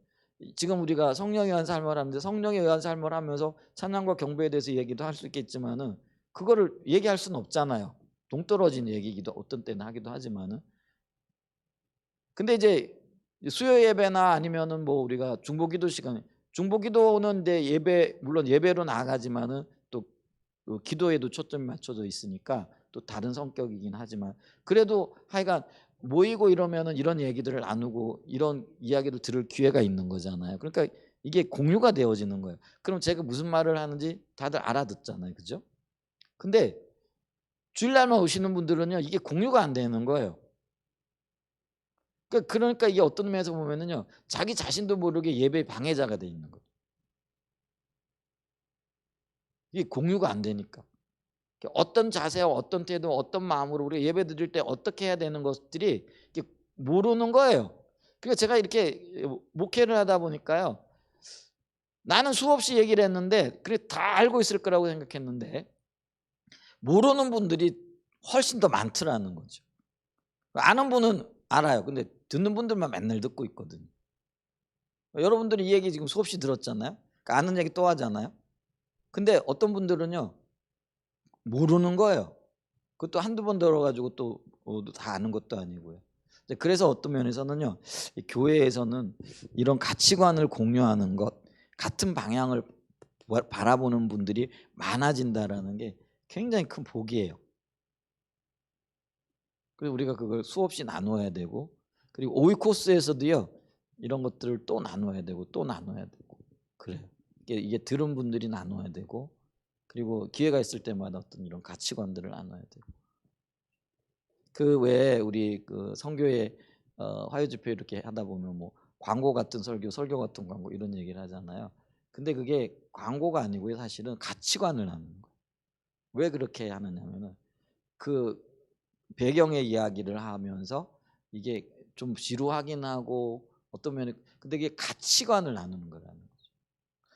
지금 우리가 성령에 의한 삶을 하는데 성령에 의한 삶을 하면서 찬양과 경배에 대해서 얘기도 할 수 있겠지만은 그거를 얘기할 수는 없잖아요. 동떨어진 얘기기도 어떤 때는 하기도 하지만은 근데 이제 수요 예배나 아니면은 우리가 중보기도 시간에 중보기도는 물론 예배로 나아가지만은 또 기도에도 초점이 맞춰져 있으니까 또 다른 성격이긴 하지만 그래도 하여간 모이고 이러면은 이런 얘기들을 나누고 이런 이야기를 들을 기회가 있는 거잖아요. 그러니까 이게 공유가 되어지는 거예요. 그럼 제가 무슨 말을 하는지 다들 알아듣잖아요. 그죠? 근데 주일날만 오시는 분들은요. 이게 공유가 안 되는 거예요. 그러니까 이게 어떤 면에서 보면은요. 자기 자신도 모르게 예배 방해자가 돼 있는 거예요. 이게 공유가 안 되니까. 어떤 자세와 어떤 태도, 어떤 마음으로 우리가 예배 드릴 때 어떻게 해야 되는 것들이 모르는 거예요. 그러니까 제가 이렇게 목회를 하다 보니까요. 나는 수없이 얘기를 했는데 그래 다 알고 있을 거라고 생각했는데 모르는 분들이 훨씬 더 많더라는 거죠. 아는 분은 알아요. 근데 듣는 분들만 맨날 듣고 있거든요. 여러분들이 이 얘기 지금 수없이 들었잖아요. 그러니까 아는 얘기 또 하잖아요. 근데 어떤 분들은요. 모르는 거예요. 그것도 한두 번 들어가지고 또 다 아는 것도 아니고요. 그래서 어떤 면에서는요. 교회에서는 이런 가치관을 공유하는 것, 같은 방향을 바라보는 분들이 많아진다라는 게 굉장히 큰 복이에요. 그래서 우리가 그걸 수없이 나눠야 되고 그리고 오이 코스에서도요. 이런 것들을 또 나눠야 되고 또 나눠야 되고 그래요. 이게 들은 분들이 나눠야 되고 그리고 기회가 있을 때마다 어떤 이런 가치관들을 나눠야 되고 그 외에 우리 성교회 화요 집회 이렇게 하다 보면 뭐 광고 같은 설교, 설교 같은 광고 이런 얘기를 하잖아요. 근데 그게 광고가 아니고요. 사실은 가치관을 하는 거예요. 왜 그렇게 하느냐면은 그 배경의 이야기를 하면서 이게 좀 지루하긴 하고 어떤 면에 근데 이게 가치관을 나누는 거라는 거죠.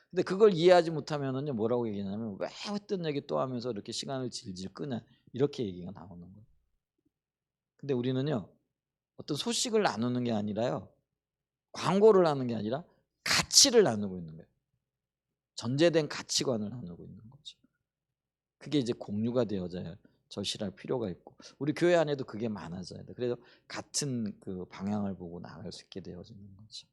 근데 그걸 이해하지 못하면은요 뭐라고 얘기하냐면 "왜 했던 얘기 또 하면서 이렇게 시간을 질질 끄냐." 이렇게 얘기가 나오는 거예요. 근데 우리는요 어떤 소식을 나누는 게 아니라요. 광고를 하는 게 아니라 가치를 나누고 있는 거예요. 전제된 가치관을 나누고 있는 거죠. 그게 이제 공유가 되어져야 절실할 필요가 있고 우리 교회 안에도 그게 많아져야 돼. 그래서 같은 그 방향을 보고 나아갈 수 있게 되어지는 거죠.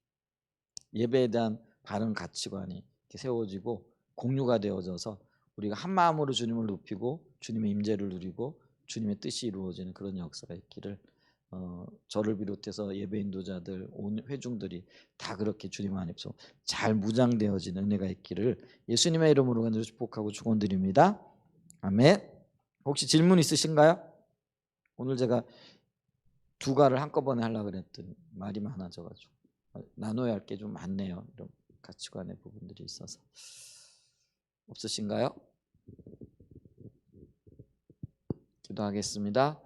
예배에 대한 바른 가치관이 이렇게 세워지고 공유가 되어져서 우리가 한 마음으로 주님을 높이고 주님의 임재를 누리고 주님의 뜻이 이루어지는 그런 역사가 있기를 저를 비롯해서 예배 인도자들 온 회중들이 다 그렇게 주님 안에서 잘 무장되어지는 은혜가 있기를 예수님의 이름으로 간절히 축복하고 축원드립니다. 아멘. 혹시 질문 있으신가요? 오늘 제가 두 가를 한꺼번에 하려고 그랬더니 말이 많아져가지고 나눠야 할 게 좀 많네요. 이런 가치관의 부분들이 있어서 없으신가요? 기도하겠습니다.